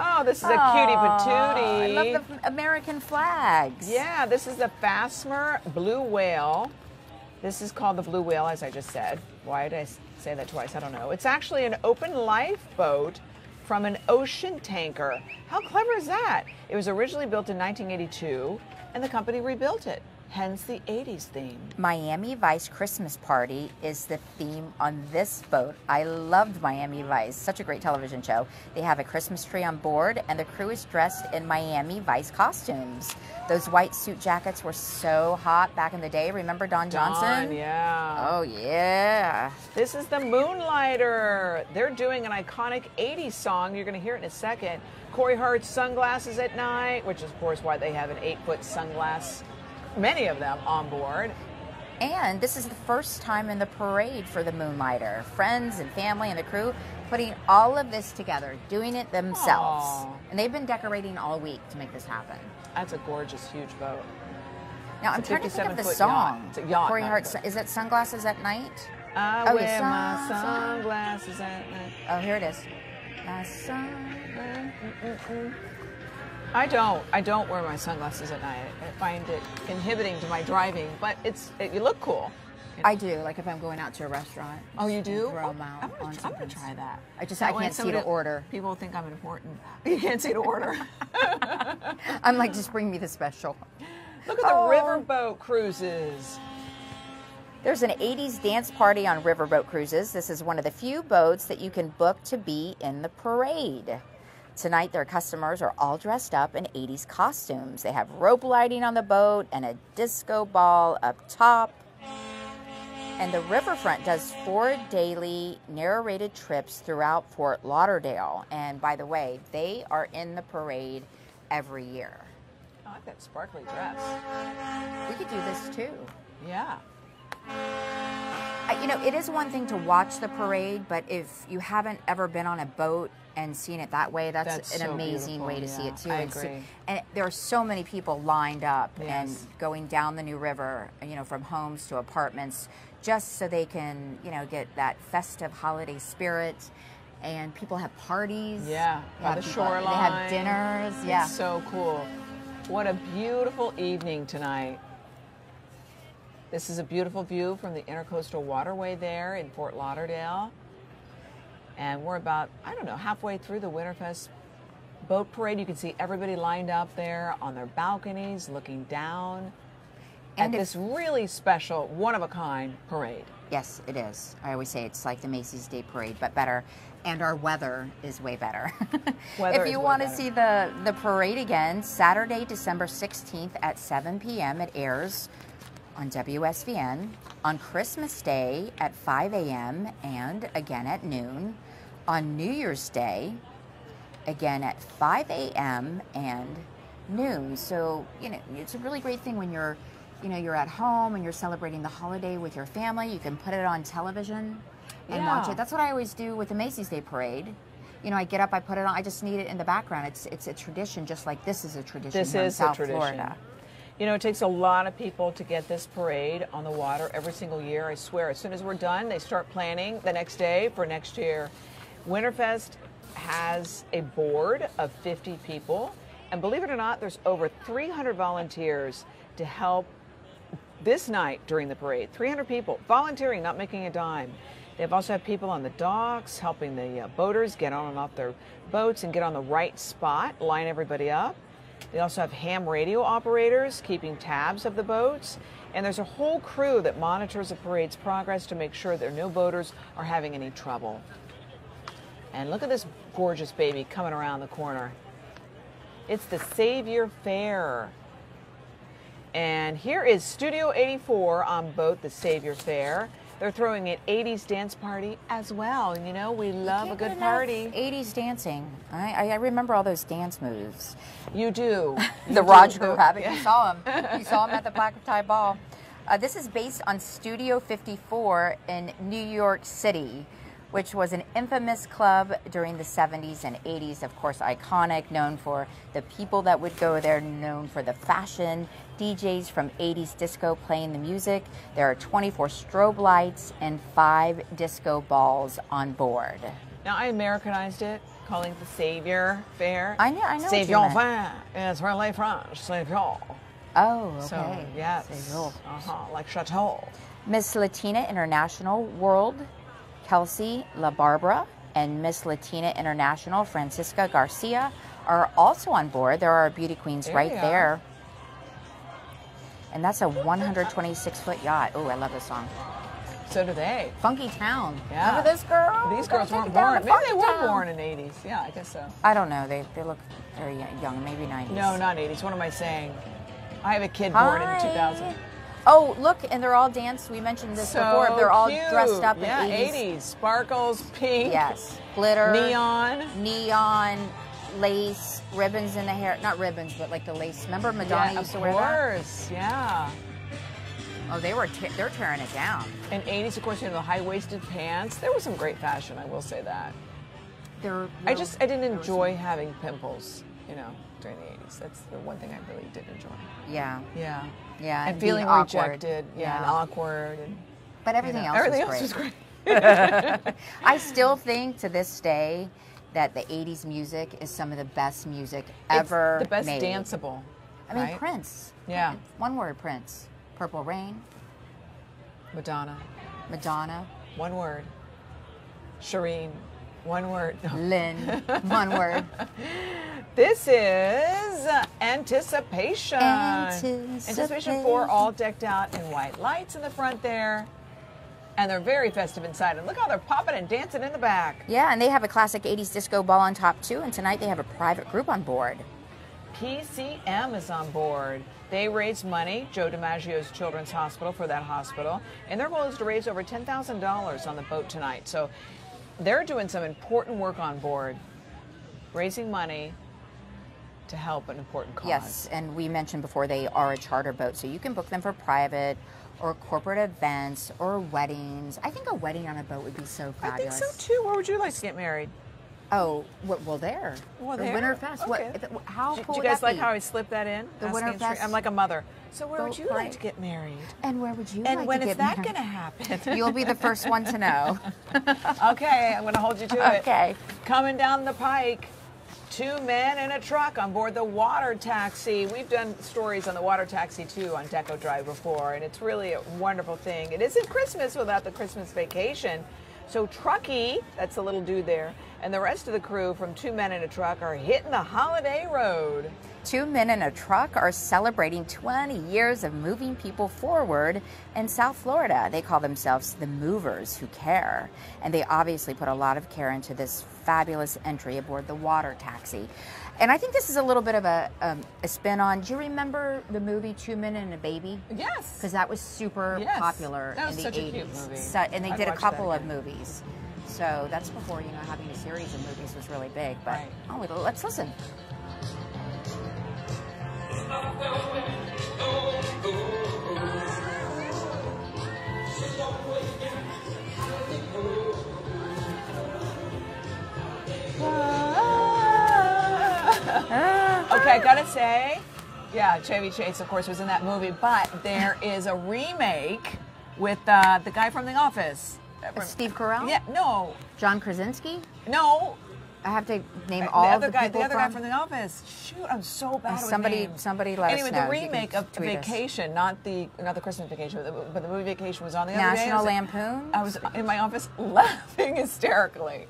Speaker 2: Oh, this is a cutie patootie.
Speaker 3: I love the American flags.
Speaker 2: Yeah, this is the Fassmer Blue Whale. This is called the Blue Whale, as I just said. Why did I say that twice? I don't know. It's actually an open lifeboat from an ocean tanker. How clever is that? It was originally built in 1982, and the company rebuilt it. hence the 80s theme.
Speaker 3: Miami Vice Christmas Party is the theme on this boat. I loved Miami Vice, such a great television show. They have a Christmas tree on board, and the crew is dressed in Miami Vice costumes. Those white suit jackets were so hot back in the day. Remember Don Johnson?
Speaker 2: Yeah.
Speaker 3: Oh, yeah.
Speaker 2: This is the Moonlighter. They're doing an iconic 80s song. You're going to hear it in a second. Corey Hart's Sunglasses at Night, which is, of course, why they have an 8-foot sunglass, many of them, on board.
Speaker 3: And this is the first time in the parade for the Moonlighter. Friends and family and the crew putting all of this together, doing it themselves.
Speaker 2: Aww.
Speaker 3: And they've been decorating all week to make this happen.
Speaker 2: That's a gorgeous, huge boat.
Speaker 3: Now, I'm
Speaker 2: It's a
Speaker 3: trying to think of the
Speaker 2: 57-foot
Speaker 3: song.
Speaker 2: yacht. It's a yacht,
Speaker 3: Corey
Speaker 2: not a
Speaker 3: Hart's,
Speaker 2: boat.
Speaker 3: is it Sunglasses at Night?
Speaker 2: I
Speaker 3: Oh,
Speaker 2: wear
Speaker 3: yeah,
Speaker 2: my
Speaker 3: sun-
Speaker 2: sunglasses at night.
Speaker 3: Oh, here it is. My sun-
Speaker 2: I don't wear my sunglasses at night. I find it inhibiting to my driving, but you look cool.
Speaker 3: I do, like if I'm going out to a restaurant.
Speaker 2: Oh, you do?
Speaker 3: Throw 'em out
Speaker 2: I'm
Speaker 3: on
Speaker 2: gonna
Speaker 3: something.
Speaker 2: try that.
Speaker 3: I
Speaker 2: That way
Speaker 3: can't see to
Speaker 2: somebody-
Speaker 3: order.
Speaker 2: People think I'm important. You can't see to order.
Speaker 3: I'm like, just bring me the special.
Speaker 2: Look at the Riverboat Cruises.
Speaker 3: There's an 80s dance party on Riverboat Cruises. This is one of the few boats that you can book to be in the parade. Tonight, their customers are all dressed up in 80s costumes. They have rope lighting on the boat and a disco ball up top. And the riverfront does 4 daily narrated trips throughout Fort Lauderdale. And by the way, they are in the parade every year.
Speaker 2: I like that sparkly dress.
Speaker 3: We could do this too.
Speaker 2: Yeah.
Speaker 3: You know, it is one thing to watch the parade, but if you haven't ever been on a boat and seen it that way, that's an
Speaker 2: so
Speaker 3: amazing
Speaker 2: beautiful,
Speaker 3: way to see
Speaker 2: yeah.
Speaker 3: it too.
Speaker 2: I
Speaker 3: And
Speaker 2: agree.
Speaker 3: and there are so many people lined up and
Speaker 2: Yes.
Speaker 3: going down the new river, you know, from homes to apartments, just so they can, you know, get that festive holiday spirit. And people have parties.
Speaker 2: Yeah.
Speaker 3: They
Speaker 2: By
Speaker 3: have
Speaker 2: the
Speaker 3: people-
Speaker 2: shoreline.
Speaker 3: They have dinners. Yeah.
Speaker 2: It's so cool. What a beautiful evening tonight. This is a beautiful view from the Intercoastal Waterway there in Fort Lauderdale. And we're about, I don't know, halfway through the Winterfest boat parade. You can see everybody lined up there on their balconies looking down
Speaker 3: And
Speaker 2: at this really special, one-of-a-kind parade.
Speaker 3: Yes, it is. I always say it's like the Macy's Day Parade, but better. And our weather is way better.
Speaker 2: Weather
Speaker 3: If
Speaker 2: is
Speaker 3: you
Speaker 2: way
Speaker 3: want to
Speaker 2: better.
Speaker 3: see the parade again, Saturday, December 16th at 7 p.m. it airs on WSVN. On Christmas Day at 5 a.m. and again at noon. On New Year's Day, again at 5 a.m. and noon. So, you know, it's a really great thing when you're at home and you're celebrating the holiday with your family. You can put it on television and watch
Speaker 2: Yeah.
Speaker 3: it. That's what I always do with the Macy's Day Parade. You know, I get up, I put it on. I just need it in the background. It's a tradition, just like this is a tradition
Speaker 2: This
Speaker 3: here in
Speaker 2: is a
Speaker 3: South
Speaker 2: tradition.
Speaker 3: Florida.
Speaker 2: You know, it takes a lot of people to get this parade on the water every single year. I swear, as soon as we're done, they start planning the next day for next year. Winterfest has a board of 50 people. And believe it or not, there's over 300 volunteers to help this night during the parade. 300 people volunteering, not making a dime. They've also have people on the docks helping the boaters get on and off their boats and get on the right spot, line everybody up. They also have ham radio operators keeping tabs of the boats. And there's a whole crew that monitors the parade's progress to make sure that no boaters are having any trouble. And look at this gorgeous baby coming around the corner. It's the Savior Fair. And here is Studio 84 on boat the Savior Fair. They're throwing an 80s dance party as well. And you know, we love a
Speaker 3: Can't
Speaker 2: good
Speaker 3: get enough
Speaker 2: party.
Speaker 3: 80s dancing. I remember all those dance moves.
Speaker 2: You do.
Speaker 3: The
Speaker 2: You
Speaker 3: Roger
Speaker 2: do.
Speaker 3: Rabbit. You saw him. You saw him at the Black Tie Ball. This is based on Studio 54 in New York City, which was an infamous club during the 70s and 80s. Of course, iconic, known for the people that would go there, known for the fashion, DJs from 80s disco playing the music. There are 24 strobe lights and 5 disco balls on board.
Speaker 2: Now, I Americanized it, calling it the Savior Fair.
Speaker 3: I know what you
Speaker 2: Savior
Speaker 3: meant.
Speaker 2: Fair is really French. Savior.
Speaker 3: Oh, okay.
Speaker 2: So, yes.
Speaker 3: Savior.
Speaker 2: Like Chateau.
Speaker 3: Miss Latina International World, Kelsey La Barbara, and Miss Latina International Francisca Garcia are also on board. There are our beauty queens
Speaker 2: There
Speaker 3: right
Speaker 2: they are.
Speaker 3: there. And that's a 126-foot yacht. Oh, I love this song.
Speaker 2: So do they.
Speaker 3: Funky Town.
Speaker 2: Yeah.
Speaker 3: Remember this girl?
Speaker 2: These girls
Speaker 3: Gonna
Speaker 2: weren't
Speaker 3: take it down
Speaker 2: born.
Speaker 3: to
Speaker 2: Maybe they
Speaker 3: Funky
Speaker 2: were
Speaker 3: Town.
Speaker 2: born in the 80s. Yeah, I guess so.
Speaker 3: I don't know. They look very young. Maybe 90s.
Speaker 2: No, not 80s. What am I saying? I have a kid born in 2000.
Speaker 3: Oh, look, and they're all danced. We mentioned this before. They're all
Speaker 2: cute.
Speaker 3: dressed up in
Speaker 2: yeah,
Speaker 3: 80s.
Speaker 2: Sparkles, pink.
Speaker 3: Yes. Glitter.
Speaker 2: Neon.
Speaker 3: Lace, ribbons in the hair. Not ribbons, but like the lace. Remember Madonna used to wear that?
Speaker 2: Of course, yeah.
Speaker 3: Oh, they're tearing it down.
Speaker 2: In 80s, of course, you know, the high-waisted pants. There was some great fashion, I will say that. I didn't enjoy having pimples, you know, during the 80s. That's the one thing I really did enjoy.
Speaker 3: Yeah.
Speaker 2: Yeah.
Speaker 3: Yeah.
Speaker 2: And feeling
Speaker 3: awkward.
Speaker 2: rejected. Yeah, and awkward. And,
Speaker 3: but everything else
Speaker 2: was great.
Speaker 3: I still think to this day that the 80s music is some of the best music ever
Speaker 2: made. The best
Speaker 3: made.
Speaker 2: danceable.
Speaker 3: I mean,
Speaker 2: right?
Speaker 3: Prince.
Speaker 2: Yeah.
Speaker 3: One word, Prince. Purple Rain.
Speaker 2: Madonna.
Speaker 3: One
Speaker 2: word. Shireen. One word. No.
Speaker 3: Lynn. One word.
Speaker 2: This is Anticipation. Anticipation 4, all decked out in white lights in the front there. And they're very festive inside. And look how they're popping and dancing in the back.
Speaker 3: Yeah, and they have a classic 80s disco ball on top, too. And tonight they have a private group on board.
Speaker 2: PCM is on board. They raise money, Joe DiMaggio's Children's Hospital, for that hospital. And their goal is to raise over $10,000 on the boat tonight. So they're doing some important work on board, raising money to help an important cause.
Speaker 3: Yes, and we mentioned before they are a charter boat, so you can book them for private or corporate events or weddings. I think a wedding on a boat would be so fabulous.
Speaker 2: I think so too. Where would you like to get married?
Speaker 3: Oh, well, there.
Speaker 2: Well,
Speaker 3: the
Speaker 2: there.
Speaker 3: Winterfest.
Speaker 2: Okay.
Speaker 3: How
Speaker 2: Do
Speaker 3: cool
Speaker 2: you
Speaker 3: would
Speaker 2: guys
Speaker 3: that
Speaker 2: like
Speaker 3: be?
Speaker 2: how I slipped that in?
Speaker 3: The
Speaker 2: Asking
Speaker 3: Winterfest.
Speaker 2: I'm like a mother. So where would
Speaker 3: boat
Speaker 2: you like
Speaker 3: parade.
Speaker 2: to get married?
Speaker 3: And where would you
Speaker 2: And
Speaker 3: like
Speaker 2: when
Speaker 3: to
Speaker 2: is
Speaker 3: get
Speaker 2: that
Speaker 3: married?
Speaker 2: going to happen?
Speaker 3: You'll be the first one to know.
Speaker 2: Okay, I'm going to hold you to it.
Speaker 3: Okay.
Speaker 2: Coming down the pike, 2 men in a truck on board the water taxi. We've done stories on the water taxi too on Deco Drive before, and it's really a wonderful thing. It isn't Christmas without the Christmas vacation. So Truckee, that's the little dude there, and the rest of the crew from 2 men in a truck are hitting the holiday road.
Speaker 3: 2 men in a truck are celebrating 20 years of moving people forward in South Florida. They call themselves the Movers Who Care, and they obviously put a lot of care into this fabulous entry aboard the water taxi. And I think this is a little bit of a spin on, do you remember the movie 2 Men and a Baby?
Speaker 2: Yes.
Speaker 3: Because that was super popular
Speaker 2: That was
Speaker 3: in
Speaker 2: such
Speaker 3: the
Speaker 2: a
Speaker 3: 80s.
Speaker 2: cute movie.
Speaker 3: So, and they
Speaker 2: I'd
Speaker 3: did a
Speaker 2: watch
Speaker 3: couple
Speaker 2: that
Speaker 3: of
Speaker 2: again.
Speaker 3: movies. So that's before, you know, having a series of movies was really big. But
Speaker 2: Right.
Speaker 3: oh, let's listen.
Speaker 2: Okay, I gotta say, yeah, Chevy Chase, of course, was in that movie, but there is a remake with the guy from The Office.
Speaker 3: Steve Carell?
Speaker 2: Yeah, no,
Speaker 3: John Krasinski?
Speaker 2: no.
Speaker 3: I have to name all
Speaker 2: the other
Speaker 3: people
Speaker 2: guy from The Office. Shoot, I'm so bad with names.
Speaker 3: Somebody let
Speaker 2: Anyway,
Speaker 3: us know.
Speaker 2: the
Speaker 3: You can
Speaker 2: remake of
Speaker 3: tweet us.
Speaker 2: Vacation, not the Christmas Vacation, but the movie Vacation was on the other day.
Speaker 3: National Lampoon?
Speaker 2: I was in my office laughing hysterically.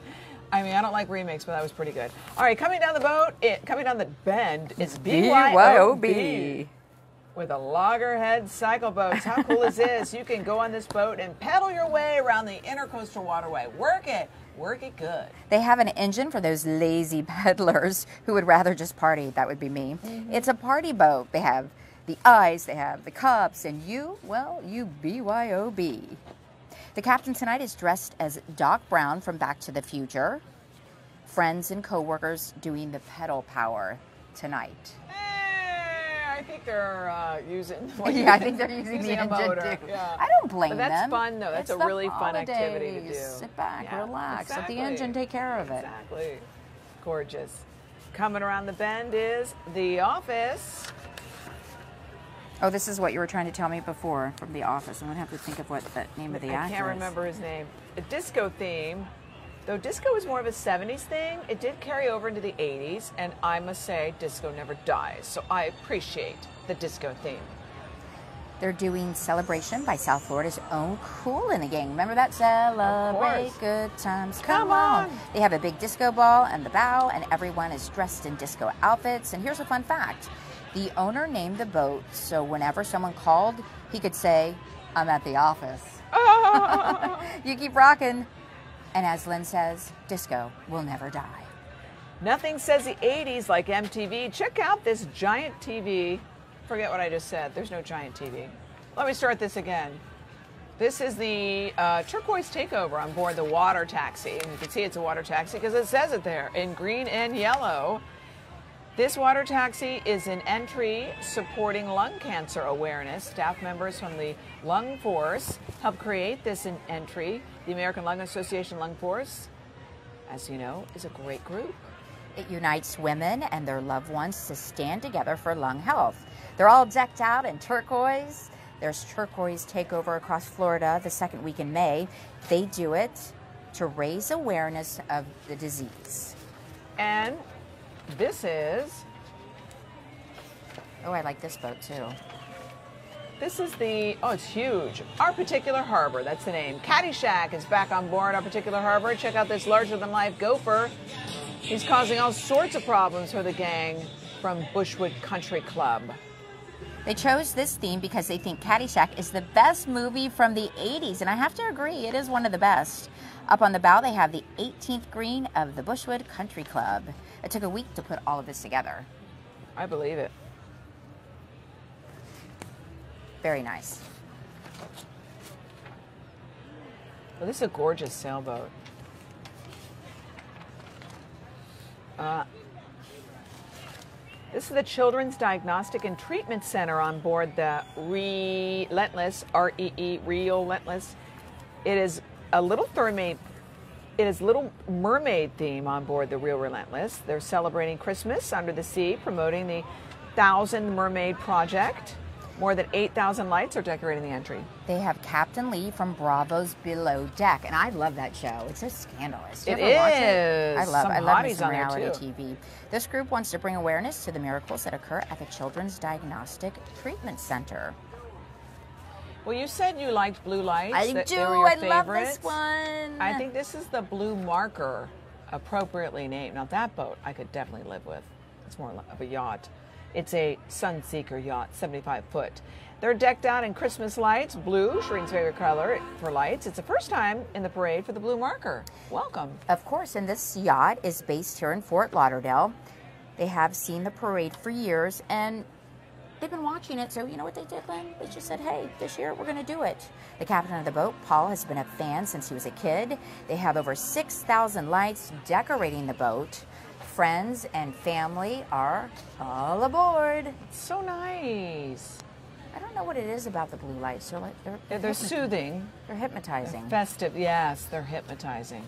Speaker 2: I mean, I don't like remakes, but that was pretty good. All right, coming down the bend is BYOB with a Loggerhead cycle boats. How cool is this? You can go on this boat and pedal your way around the intercoastal waterway. Work it good.
Speaker 3: They have an engine for those lazy peddlers who would rather just party. That would be me.
Speaker 2: Mm-hmm.
Speaker 3: It's a party boat. They have the eyes, they have the cups, and you BYOB. The captain tonight is dressed as Doc Brown from Back to the Future. Friends and co-workers doing the pedal power tonight.
Speaker 2: I think they're using.
Speaker 3: Yeah, I think they're using the
Speaker 2: a
Speaker 3: engine
Speaker 2: motor.
Speaker 3: too.
Speaker 2: Yeah.
Speaker 3: I don't blame
Speaker 2: But
Speaker 3: them.
Speaker 2: that's fun, though. That's
Speaker 3: It's
Speaker 2: a
Speaker 3: the
Speaker 2: really fun activity to do.
Speaker 3: holidays. Sit back,
Speaker 2: Yeah,
Speaker 3: relax, let the
Speaker 2: exactly.
Speaker 3: engine take care of it.
Speaker 2: Exactly. Gorgeous. Coming around the bend is The Office.
Speaker 3: Oh, this is what you were trying to tell me before from The Office. I'm going to have to think of what the name of the actor
Speaker 2: I can't
Speaker 3: is.
Speaker 2: remember his name. A disco theme. Though disco was more of a 70s thing, it did carry over into the 80s, and I must say, disco never dies. So I appreciate the disco theme.
Speaker 3: They're doing Celebration by South Florida's own Kool in the Gang. Remember that? Celebrate good times. Come on. They have a big disco ball in the bow, and everyone is dressed in disco outfits. And here's a fun fact. The owner named the boat so whenever someone called, he could say, "I'm at the office." You keep rocking. And as Lynn says, disco will never die.
Speaker 2: Nothing says the 80s like MTV. Check out this giant TV. Forget what I just said. There's no giant TV. Let me start this again. This is the turquoise takeover on board the water taxi. And you can see it's a water taxi because it says it there in green and yellow. This water taxi is an entry supporting lung cancer awareness. Staff members from the Lung Force helped create this entry. The American Lung Association Lung Force, as you know, is a great group.
Speaker 3: It unites women and their loved ones to stand together for lung health. They're all decked out in turquoise. There's turquoise takeover across Florida the second week in May. They do it to raise awareness of the disease.
Speaker 2: And this is...
Speaker 3: Oh, I like this boat too.
Speaker 2: This is the, oh, it's huge. Our Particular Harbor, that's the name. Caddyshack is back on board Our Particular Harbor. Check out this larger-than-life gopher. He's causing all sorts of problems for the gang from Bushwood Country Club.
Speaker 3: They chose this theme because they think Caddyshack is the best movie from the 80s, and I have to agree, it is one of the best. Up on the bow, they have the 18th green of the Bushwood Country Club. It took a week to put all of this together.
Speaker 2: I believe it.
Speaker 3: Very nice.
Speaker 2: Well, this is a gorgeous sailboat. This is the Children's Diagnostic and Treatment Center on board the Relentless, Relentless. It is a Little Mermaid. It is Little Mermaid theme on board the Real Relentless. They're celebrating Christmas under the sea, promoting the 1,000 Mermaid Project. More than 8,000 lights are decorating the entry.
Speaker 3: They have Captain Lee from Bravo's Below Deck, and I love that show. It's so scandalous. Do you
Speaker 2: It
Speaker 3: ever watch
Speaker 2: is.
Speaker 3: I love me
Speaker 2: hotties
Speaker 3: some
Speaker 2: on there,
Speaker 3: reality
Speaker 2: too.
Speaker 3: TV. This group wants to bring awareness to the miracles that occur at the Children's Diagnostic Treatment Center.
Speaker 2: Well, you said you liked blue lights.
Speaker 3: I
Speaker 2: that
Speaker 3: do.
Speaker 2: They were your
Speaker 3: I love
Speaker 2: favorites.
Speaker 3: this one.
Speaker 2: I think this is the Blue Marker, appropriately named. Now, that boat I could definitely live with. It's more of a yacht. It's a Sunseeker Yacht, 75 foot. They're decked out in Christmas lights, blue, Shireen's favorite color for lights. It's the first time in the parade for the Blue Marker. Welcome.
Speaker 3: Of course, and this yacht is based here in Fort Lauderdale. They have seen the parade for years, and they've been watching it, so you know what they did, Lynn? They just said, hey, this year we're going to do it. The captain of the boat, Paul, has been a fan since he was a kid. They have over 6,000 lights decorating the boat. Friends and family are all aboard.
Speaker 2: It's so nice.
Speaker 3: I don't know what it is about the blue lights.
Speaker 2: They're soothing.
Speaker 3: They're hypnotizing.
Speaker 2: They're festive, yes, they're hypnotizing.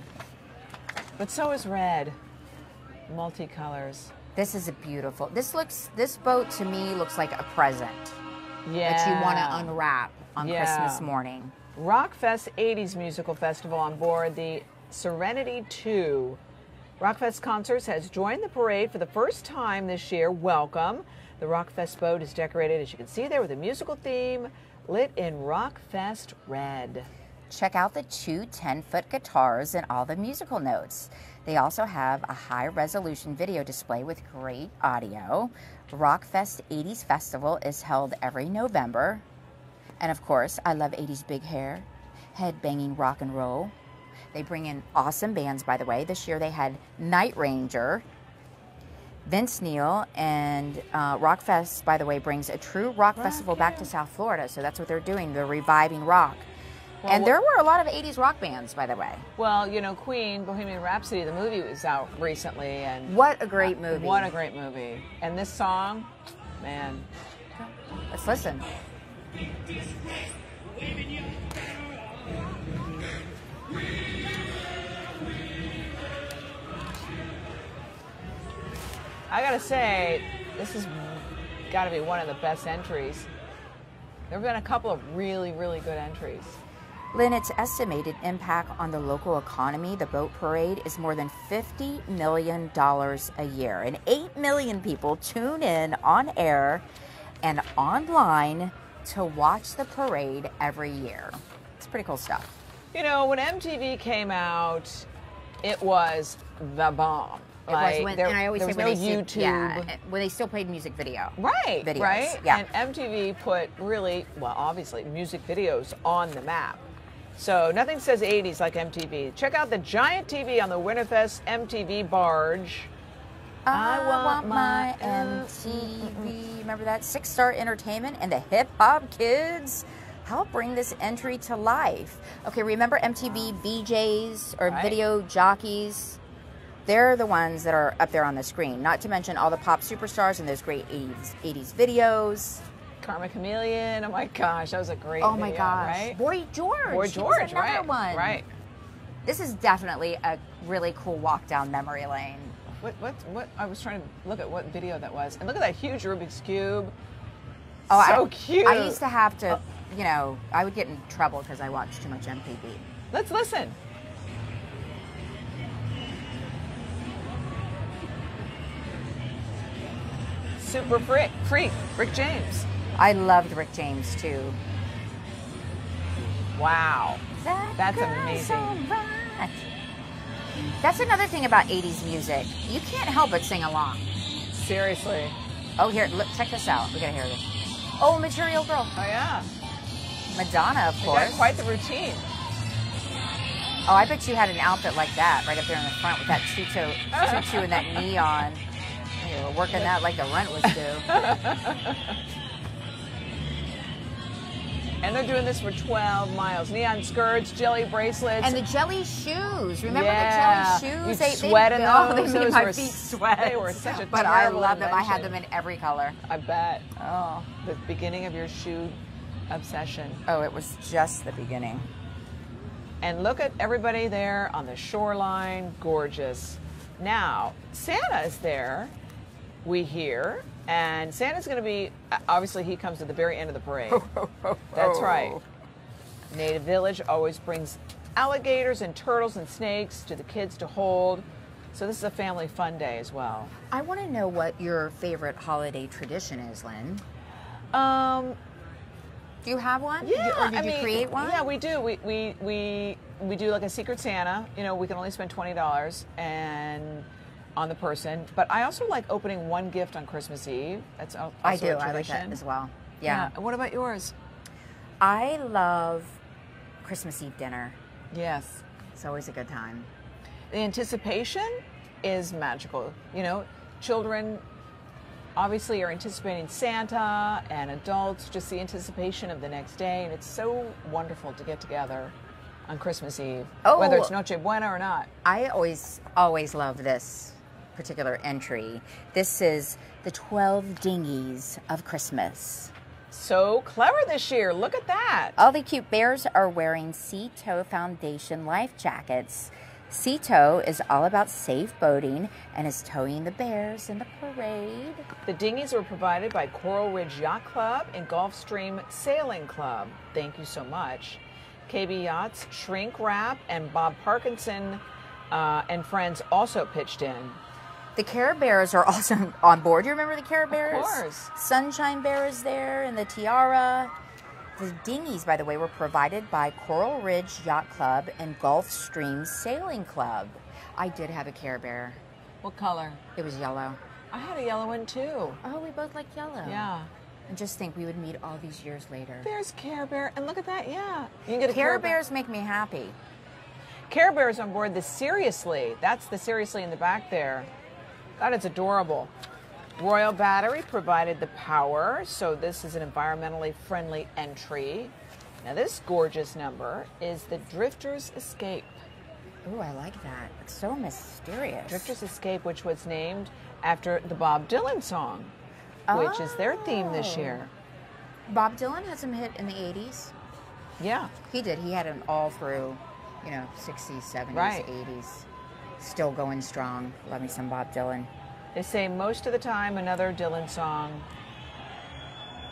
Speaker 2: But so is red. Multicolors.
Speaker 3: This is a beautiful. This boat to me looks like a present.
Speaker 2: Yeah.
Speaker 3: That you want to unwrap on Christmas morning.
Speaker 2: Rockfest 80s musical festival on board the Serenity 2. Rockfest Concerts has joined the parade for the first time this year. Welcome. The Rockfest boat is decorated, as you can see there, with a musical theme lit in Rockfest red.
Speaker 3: Check out the two 10-foot guitars and all the musical notes. They also have a high-resolution video display with great audio. Rockfest 80s Festival is held every November. And of course, I love 80s big hair, head-banging rock and roll. They bring in awesome bands, by the way. This year they had Night Ranger, Vince Neil, and Rockfest, by the way, brings a true rock festival back to South Florida. So that's what they're doing. They're reviving rock. Well, and there were a lot of 80s rock bands, by the way.
Speaker 2: Well, you know, Queen, Bohemian Rhapsody, the movie was out recently. And
Speaker 3: what a great movie.
Speaker 2: What a great movie. And this song, man.
Speaker 3: Let's listen.
Speaker 2: I gotta say, this has got to be one of the best entries. There have been a couple of really, really good entries.
Speaker 3: Lynn, its estimated impact on the local economy, the boat parade, is more than $50 million a year. And 8 million people tune in on air and online to watch the parade every year. It's pretty cool stuff.
Speaker 2: You know, when MTV came out, it was the bomb.
Speaker 3: It was when, and I always say
Speaker 2: there
Speaker 3: when
Speaker 2: was
Speaker 3: they
Speaker 2: no
Speaker 3: still,
Speaker 2: YouTube.
Speaker 3: when they still played music video.
Speaker 2: Right,
Speaker 3: videos.
Speaker 2: right.
Speaker 3: Yeah.
Speaker 2: And MTV put really, well, obviously, music videos on the map. So nothing says 80s like MTV. Check out the giant TV on the Winterfest MTV barge.
Speaker 3: I want my MTV. Remember that? 6-Star Entertainment and the Hip Hop Kids help bring this entry to life. Okay, remember MTV VJs or
Speaker 2: Right.
Speaker 3: video jockeys? They're the ones that are up there on the screen. Not to mention all the pop superstars and those great 80s videos.
Speaker 2: Karma Chameleon. Oh my gosh, that was a great
Speaker 3: Oh
Speaker 2: video,
Speaker 3: my gosh.
Speaker 2: right?
Speaker 3: Boy George.
Speaker 2: Boy
Speaker 3: He was
Speaker 2: George,
Speaker 3: another
Speaker 2: right?
Speaker 3: one.
Speaker 2: Right.
Speaker 3: This is definitely a really cool walk down memory lane.
Speaker 2: What? I was trying to look at what video that was, and look at that huge Rubik's Cube.
Speaker 3: Oh,
Speaker 2: So cute.
Speaker 3: I used to have to, you know, I would get in trouble because I watched too much MTV.
Speaker 2: Let's listen. Super freak, Rick James.
Speaker 3: I loved Rick James too.
Speaker 2: Wow. That's
Speaker 3: girl's
Speaker 2: amazing.
Speaker 3: alright. That's another thing about 80s music. You can't help but sing along.
Speaker 2: Seriously.
Speaker 3: Oh, here, look, check this out. We gotta hear this. Oh, Material Girl.
Speaker 2: Oh yeah.
Speaker 3: Madonna, of
Speaker 2: They
Speaker 3: course.
Speaker 2: got quite the routine.
Speaker 3: Oh, I bet you had an outfit like that right up there in the front with that tutu and that neon. You were working that like the rent was due.
Speaker 2: And they're doing this for 12 miles. Neon skirts, jelly bracelets.
Speaker 3: And the jelly shoes. Remember
Speaker 2: Yeah.
Speaker 3: the jelly shoes?
Speaker 2: You'd sweat in those.
Speaker 3: They made
Speaker 2: Those
Speaker 3: my
Speaker 2: were
Speaker 3: feet
Speaker 2: s-
Speaker 3: sweat.
Speaker 2: they were such a
Speaker 3: But I
Speaker 2: terrible
Speaker 3: love them. I had
Speaker 2: invention.
Speaker 3: them in every color.
Speaker 2: I bet.
Speaker 3: Oh.
Speaker 2: The beginning of your shoe obsession.
Speaker 3: Oh, it was just the beginning.
Speaker 2: And look at everybody there on the shoreline. Gorgeous. Now, Santa is there, we hear. And Santa's going to be, obviously, he comes at the very end of the parade. That's right. Native Village always brings alligators and turtles and snakes to the kids to hold. So this is a family fun day as well.
Speaker 3: I want to know what your favorite holiday tradition is, Lynn. Do you have one?
Speaker 2: Yeah,
Speaker 3: Or did you create one?
Speaker 2: Yeah, we do. We do like a Secret Santa. You know, we can only spend $20 and on the person. But I also like opening one gift on Christmas Eve. That's also
Speaker 3: I
Speaker 2: a
Speaker 3: do. I like
Speaker 2: tradition.
Speaker 3: that as well. Yeah.
Speaker 2: What about yours?
Speaker 3: I love Christmas Eve dinner.
Speaker 2: Yes.
Speaker 3: It's always a good time.
Speaker 2: The anticipation is magical. You know, children obviously are anticipating Santa, and adults just the anticipation of the next day. And it's so wonderful to get together on Christmas Eve, whether it's Noche Buena or not.
Speaker 3: I always love this particular entry. This is the 12 Dinghies of Christmas.
Speaker 2: So clever this year. Look at that.
Speaker 3: All the cute bears are wearing Sea-Tow Foundation life jackets. Sea-Tow is all about safe boating and is towing the bears in the parade.
Speaker 2: The dinghies were provided by Coral Ridge Yacht Club and Gulfstream Sailing Club. Thank you so much. KB Yachts, Shrink Wrap, and Bob Parkinson and friends also pitched in.
Speaker 3: The Care Bears are also on board. You remember the Care Bears?
Speaker 2: Of course.
Speaker 3: Sunshine Bear is there and the Tiara. The dinghies, by the way, were provided by Coral Ridge Yacht Club and Gulfstream Sailing Club. I did have a Care Bear.
Speaker 2: What color?
Speaker 3: It was yellow.
Speaker 2: I had a yellow one too.
Speaker 3: Oh, we both like yellow.
Speaker 2: Yeah.
Speaker 3: And just think we would meet all these years later.
Speaker 2: There's Care Bear, and look at that. Yeah, you can get a
Speaker 3: Care
Speaker 2: Bear.
Speaker 3: Bears make me happy.
Speaker 2: Care Bears on board the Seriously. That's the Seriously in the back there. God, it's adorable. Royal Battery provided the power, so this is an environmentally friendly entry. Now this gorgeous number is the Drifter's Escape.
Speaker 3: Ooh, I like that. It's so mysterious.
Speaker 2: Drifter's Escape, which was named after the Bob Dylan song, which is their theme this year.
Speaker 3: Bob Dylan had some hit in the 80s.
Speaker 2: Yeah.
Speaker 3: He did. He had an all through, 60s, 70s,
Speaker 2: Right.
Speaker 3: 80s. Still going strong. Love me some Bob Dylan.
Speaker 2: They say most of the time another Dylan song.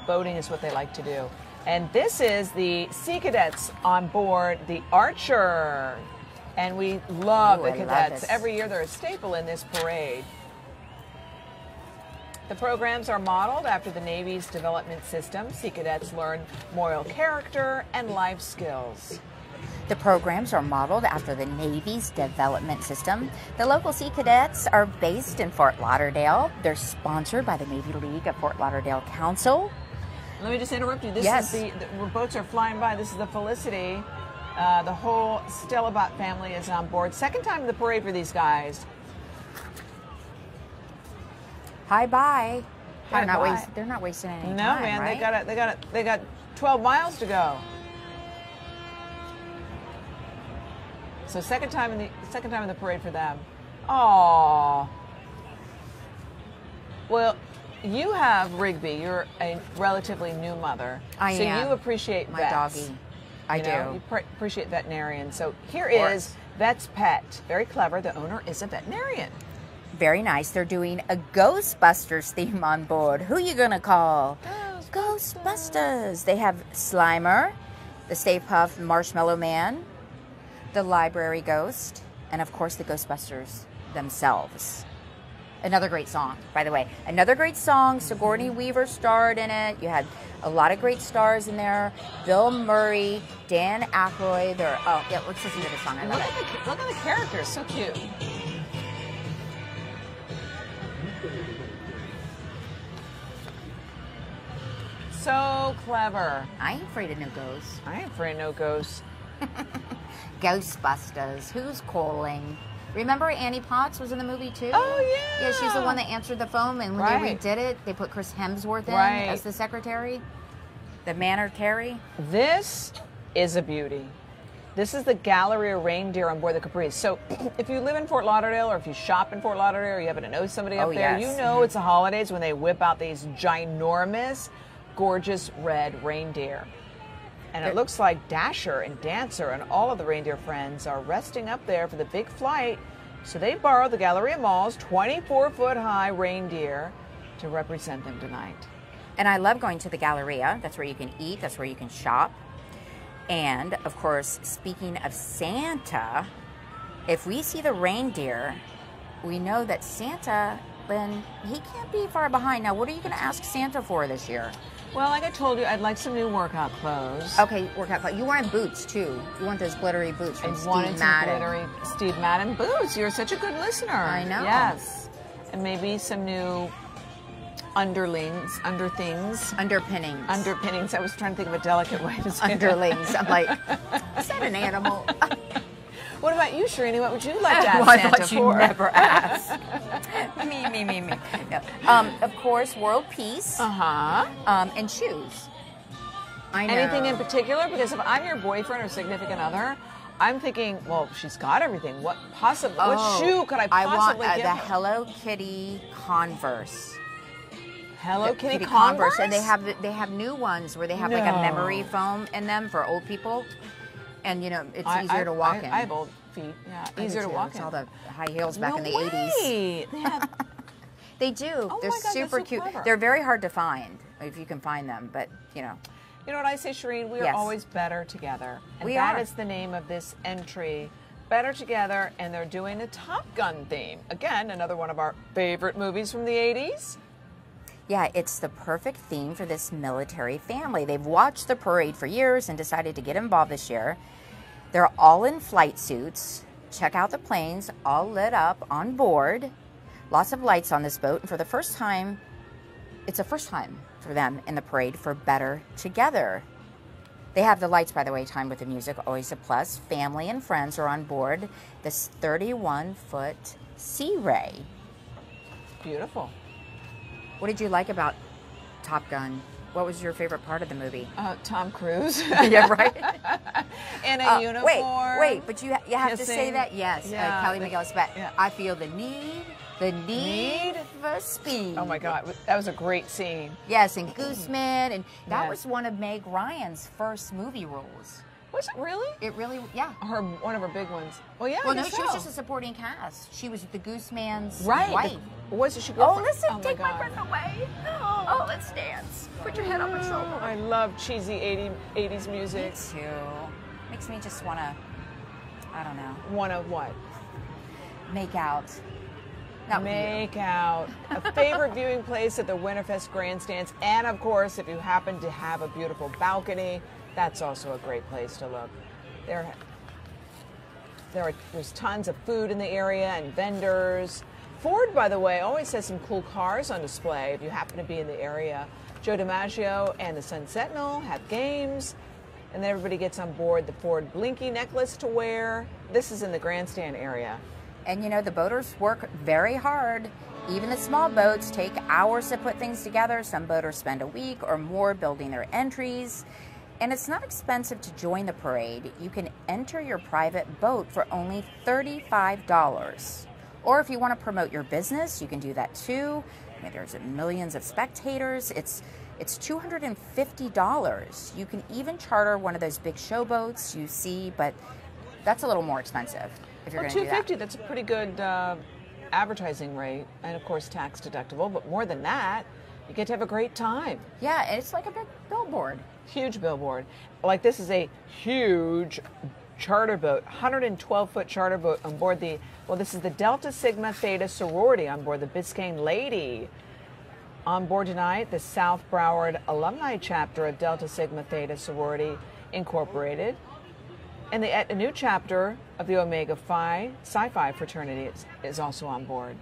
Speaker 2: Boating is what they like to do. And this is the Sea Cadets on board the Archer. And we love
Speaker 3: Ooh,
Speaker 2: the
Speaker 3: I love
Speaker 2: cadets.
Speaker 3: this.
Speaker 2: Every year they're a staple in this parade. The programs are modeled after the Navy's development system. Sea Cadets learn moral character and life skills.
Speaker 3: The programs are modeled after the Navy's development system. The local Sea Cadets are based in Fort Lauderdale. They're sponsored by the Navy League of Fort Lauderdale Council.
Speaker 2: Let me just interrupt you. This
Speaker 3: Yes.
Speaker 2: is the boats are flying by. This is the Felicity. The whole Stellabot family is on board. Second time in the parade for these guys.
Speaker 3: Hi, bye.
Speaker 2: Hi, bye.
Speaker 3: They're not wasting any
Speaker 2: No,
Speaker 3: time,
Speaker 2: man,
Speaker 3: right?
Speaker 2: they got 12 miles to go. So second time in the parade for them. Aww. Well, you have Rigby. You're a relatively new mother.
Speaker 3: I
Speaker 2: so
Speaker 3: am.
Speaker 2: you appreciate
Speaker 3: My
Speaker 2: vets.
Speaker 3: doggy. I do.
Speaker 2: You appreciate veterinarians. So here
Speaker 3: course.
Speaker 2: is Vet's Pet. Very clever. The owner is a veterinarian.
Speaker 3: Very nice. They're doing a Ghostbusters theme on board. Who you gonna call? Ghostbusters. They have Slimer, the Stay Puft Marshmallow Man, the Library Ghost, and of course the Ghostbusters themselves. Another great song, by the way. Another great song. Sigourney Weaver starred in it. You had a lot of great stars in there. Bill Murray, Dan Aykroyd. Let's listen to the song. I love it.
Speaker 2: Look at the characters. So cute. So clever.
Speaker 3: I ain't afraid of no ghosts.
Speaker 2: I ain't afraid of no ghosts.
Speaker 3: Ghostbusters. Who's calling? Remember Annie Potts was in the movie too?
Speaker 2: Oh, yeah.
Speaker 3: Yeah, she's the one that answered the phone, and when
Speaker 2: Right.
Speaker 3: they redid it, they put Chris Hemsworth in
Speaker 2: Right.
Speaker 3: as the secretary. The Manor Terry.
Speaker 2: This is a beauty. This is the Galleria Reindeer on board the Caprice. So if you live in Fort Lauderdale or if you shop in Fort Lauderdale or you happen to know somebody up there,
Speaker 3: yes.
Speaker 2: you know it's the holidays when they whip out these ginormous, gorgeous red reindeer. And it looks like Dasher and Dancer and all of the reindeer friends are resting up there for the big flight. So they borrowed the Galleria Mall's 24-foot-high reindeer to represent them tonight.
Speaker 3: And I love going to the Galleria. That's where you can eat. That's where you can shop. And, of course, speaking of Santa, if we see the reindeer, we know that Santa, Lynn, he can't be far behind. Now, what are you going to ask Santa for this year?
Speaker 2: Well, like I told you, I'd like some new workout clothes.
Speaker 3: Okay, workout clothes. You wanted boots, too. You want those glittery boots from
Speaker 2: I
Speaker 3: Steve
Speaker 2: wanted some
Speaker 3: Madden.
Speaker 2: glittery Steve Madden boots. You're such a good listener.
Speaker 3: I know.
Speaker 2: Yes. And maybe some new underthings. Underpinnings. I was trying to think of a delicate way to say that.
Speaker 3: Underlings. I'm like, is that an animal?
Speaker 2: What about you, Shereen? What would you like to ask
Speaker 3: Well, I
Speaker 2: Santa
Speaker 3: thought you
Speaker 2: for?
Speaker 3: never ask. me. No. Of course, world peace.
Speaker 2: Uh-huh.
Speaker 3: And shoes. I know.
Speaker 2: Anything in particular? Because if I'm your boyfriend or significant other, I'm thinking, well, she's got everything. What shoe could I possibly
Speaker 3: want
Speaker 2: give
Speaker 3: the
Speaker 2: her?
Speaker 3: Hello Kitty Converse.
Speaker 2: Hello Kitty Converse?
Speaker 3: And they have new ones where they have like a memory foam in them for old people, and you know it's easier to walk in.
Speaker 2: I have old feet. Yeah,
Speaker 3: I do
Speaker 2: easier to
Speaker 3: too.
Speaker 2: walk
Speaker 3: It's
Speaker 2: in.
Speaker 3: all the high heels back in the
Speaker 2: No
Speaker 3: 80s.
Speaker 2: way. They have.
Speaker 3: They do.
Speaker 2: Oh
Speaker 3: They're
Speaker 2: my God, that's
Speaker 3: super
Speaker 2: so
Speaker 3: cute.
Speaker 2: clever.
Speaker 3: They're very hard to find if you can find them, but you know.
Speaker 2: You know what I say, Shereen? We are
Speaker 3: Yes.
Speaker 2: always better together. And
Speaker 3: We
Speaker 2: that
Speaker 3: are.
Speaker 2: is the name of this entry. Better Together, and they're doing a Top Gun theme. Again, another one of our favorite movies from the 80s.
Speaker 3: Yeah, it's the perfect theme for this military family. They've watched the parade for years and decided to get involved this year. They're all in flight suits. Check out the planes, all lit up on board. Lots of lights on this boat, and for the first time, it's a first time for them in the parade for Better Together. They have the lights, by the way, timed with the music, always a plus. Family and friends are on board this 31-foot Sea Ray.
Speaker 2: Beautiful.
Speaker 3: What did you like about Top Gun? What was your favorite part of the movie?
Speaker 2: Tom Cruise.
Speaker 3: Yeah, right?
Speaker 2: In a uniform.
Speaker 3: Wait, but you have to say
Speaker 2: kissing.
Speaker 3: that? Yes,
Speaker 2: Yeah,
Speaker 3: Kelly McGillis. But
Speaker 2: yeah.
Speaker 3: I feel the need for speed.
Speaker 2: Oh my God, that was a great scene.
Speaker 3: Yes, and Gooseman, and that
Speaker 2: Yes.
Speaker 3: was one of Meg Ryan's first movie roles.
Speaker 2: Was it really?
Speaker 3: It really, yeah.
Speaker 2: One of her big ones. Well, yeah.
Speaker 3: Well,
Speaker 2: I
Speaker 3: no,
Speaker 2: guess
Speaker 3: she was
Speaker 2: so.
Speaker 3: just a supporting cast. She was the Gooseman's
Speaker 2: right.
Speaker 3: wife.
Speaker 2: Was it? She
Speaker 3: Oh, listen,
Speaker 2: my
Speaker 3: take my
Speaker 2: God.
Speaker 3: breath away. Oh, let's dance. Put your head on my shoulder.
Speaker 2: I love cheesy 80s music.
Speaker 3: Me too. Makes me just want to, I don't know,
Speaker 2: One of what?
Speaker 3: make out. Not with you.
Speaker 2: Make out. A favorite viewing place at the Winterfest grandstands. And of course, if you happen to have a beautiful balcony, that's also a great place to look. There's tons of food in the area and vendors. Ford, by the way, always has some cool cars on display if you happen to be in the area. Joe DiMaggio and the Sun Sentinel have games, and then everybody gets on board the Ford Blinky necklace to wear. This is in the grandstand area.
Speaker 3: And you know, the boaters work very hard. Even the small boats take hours to put things together. Some boaters spend a week or more building their entries. And it's not expensive to join the parade. You can enter your private boat for only $35. Or if you want to promote your business, you can do that too. I mean, there's millions of spectators. It's $250. You can even charter one of those big show boats you see, but that's a little more expensive if you're going to do that.
Speaker 2: $250, that's a pretty good advertising rate, and of course tax deductible, but more than that, you get to have a great time.
Speaker 3: Yeah, it's like a big billboard.
Speaker 2: Huge billboard. Like, this is a huge charter boat, 112-foot charter boat on board this is the Delta Sigma Theta Sorority on board the Biscayne Lady. On board tonight, the South Broward Alumni Chapter of Delta Sigma Theta Sorority Incorporated, and a new chapter of the Omega Phi Sci-Fi fraternity is also on board.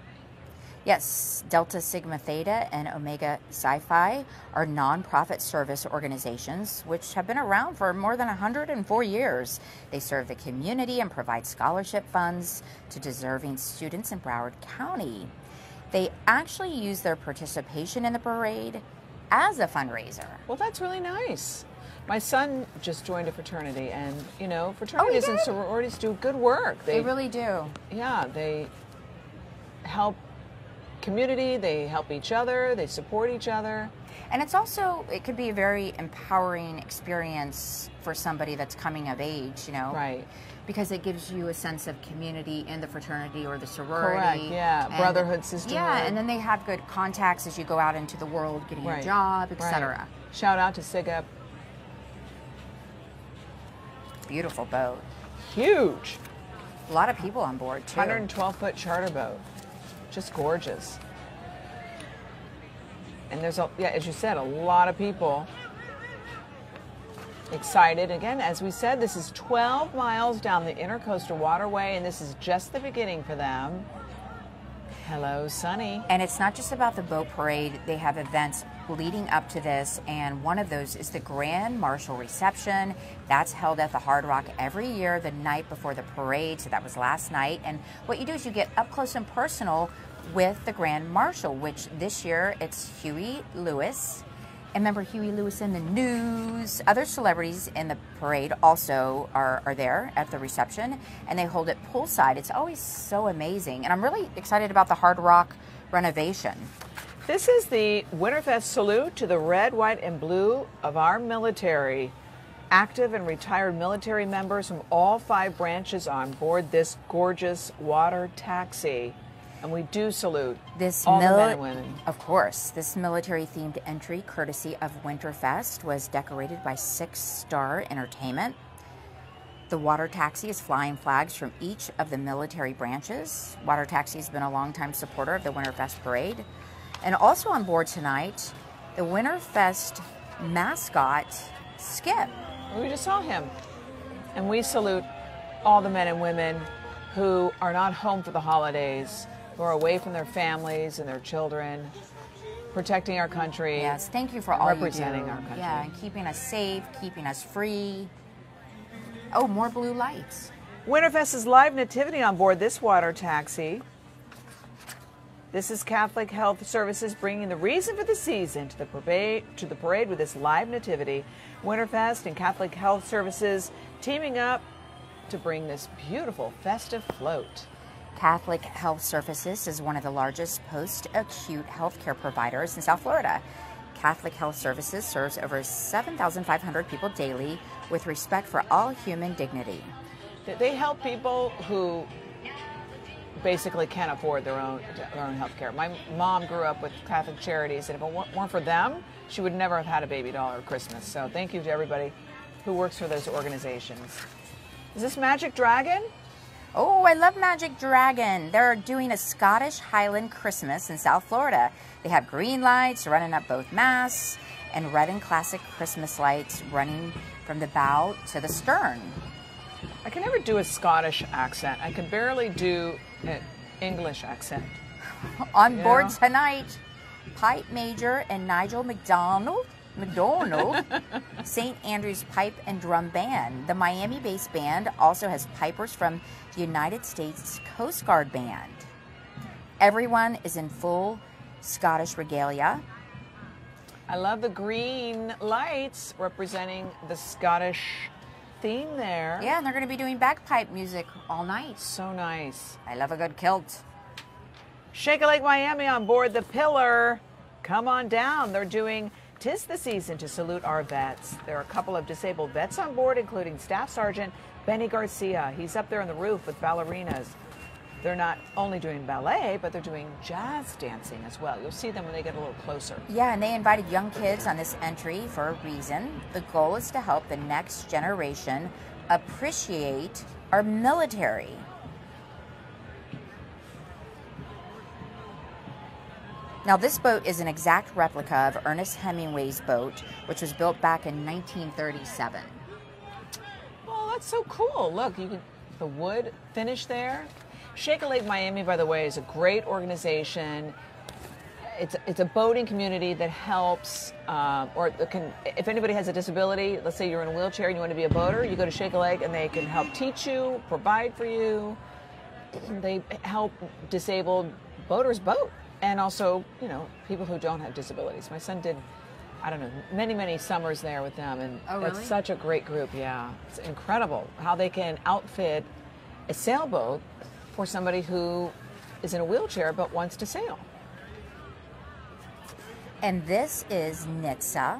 Speaker 3: Yes, Delta Sigma Theta and Omega Psi-Phi are nonprofit service organizations which have been around for more than 104 years. They serve the community and provide scholarship funds to deserving students in Broward County. They actually use their participation in the parade as a fundraiser.
Speaker 2: Well, that's really nice. My son just joined a fraternity, and you know, fraternities and sororities do good work.
Speaker 3: They really do.
Speaker 2: Yeah, they help community, they help each other, they support each other.
Speaker 3: And it's also, it could be a very empowering experience for somebody that's coming of age, you know?
Speaker 2: Right.
Speaker 3: Because it gives you a sense of community in the fraternity or the sorority.
Speaker 2: Correct, yeah. And brotherhood, sisterhood.
Speaker 3: Yeah, and then they have good contacts as you go out into the world, getting a job, etc.
Speaker 2: Right. Shout out to SIGUP.
Speaker 3: Beautiful boat.
Speaker 2: Huge.
Speaker 3: A lot of people on board, too.
Speaker 2: 112-foot charter boat. Just gorgeous. And there's, as you said, a lot of people excited. Again, as we said, this is 12 miles down the Intercoastal Waterway, and this is just the beginning for them. Hello, Sunny.
Speaker 3: And it's not just about the boat parade. They have events leading up to this, and one of those is the Grand Marshal reception. That's held at the Hard Rock every year the night before the parade, so that was last night. And what you do is you get up close and personal with the Grand Marshal, which this year it's Huey Lewis. And remember Huey Lewis in the news. Other celebrities in the parade also are there at the reception, and they hold it poolside. It's always so amazing, and I'm really excited about the Hard Rock renovation.
Speaker 2: This is the Winterfest salute to the red, white, and blue of our military. Active and retired military members from all 5 branches on board this gorgeous water taxi. And we do salute all the men and women.
Speaker 3: Of course. This military-themed entry, courtesy of Winterfest, was decorated by 6-Star Entertainment. The water taxi is flying flags from each of the military branches. Water taxi has been a longtime supporter of the Winterfest parade. And also on board tonight, the Winterfest mascot, Skip.
Speaker 2: We just saw him. And we salute all the men and women who are not home for the holidays, who are away from their families and their children, protecting our country.
Speaker 3: Yes, thank you for all
Speaker 2: representing
Speaker 3: you do.
Speaker 2: our country.
Speaker 3: Yeah, and keeping us safe, keeping us free. Oh, more blue lights.
Speaker 2: Winterfest's live nativity on board this water taxi. This is Catholic Health Services bringing the reason for the season to the parade with this live nativity. Winterfest and Catholic Health Services teaming up to bring this beautiful festive float.
Speaker 3: Catholic Health Services is one of the largest post-acute healthcare providers in South Florida. Catholic Health Services serves over 7,500 people daily with respect for all human dignity.
Speaker 2: They help people who basically can't afford their own health care. My mom grew up with Catholic Charities, and if it weren't for them, she would never have had a baby doll or Christmas. So thank you to everybody who works for those organizations. Is this Magic Dragon?
Speaker 3: Oh, I love Magic Dragon. They're doing a Scottish Highland Christmas in South Florida. They have green lights running up both masts and red and classic Christmas lights running from the bow to the stern.
Speaker 2: I can never do a Scottish accent. I can barely do an English accent.
Speaker 3: On board tonight, Pipe Major and Nigel McDonald, St. Andrew's Pipe and Drum Band. The Miami-based band also has pipers from the United States Coast Guard Band. Everyone is in full Scottish regalia.
Speaker 2: I love the green lights representing the Scottish theme there.
Speaker 3: Yeah, and they're going to be doing bagpipe music all night.
Speaker 2: So nice.
Speaker 3: I love a good kilt.
Speaker 2: Shake a Lake Miami on board the Pillar. Come on down. They're doing 'Tis the Season to salute our vets. There are a couple of disabled vets on board, including Staff Sergeant Benny Garcia. He's up there on the roof with ballerinas. They're not only doing ballet, but they're doing jazz dancing as well. You'll see them when they get a little closer.
Speaker 3: Yeah, and they invited young kids on this entry for a reason. The goal is to help the next generation appreciate our military. Now, this boat is an exact replica of Ernest Hemingway's boat, which was built back in 1937.
Speaker 2: Well, that's so cool. Look, you can the wood finish there. Shake a Lake Miami, by the way, is a great organization. It's a boating community that helps, if anybody has a disability, let's say you're in a wheelchair and you want to be a boater, you go to Shake a Lake and they can help teach you, provide for you. They help disabled boaters boat, and also, you know, people who don't have disabilities. My son did, I don't know, many summers there with them, and
Speaker 3: really?
Speaker 2: It's such a great group. Yeah, it's incredible how they can outfit a sailboat for somebody who is in a wheelchair but wants to sail.
Speaker 3: And this is Nitsa.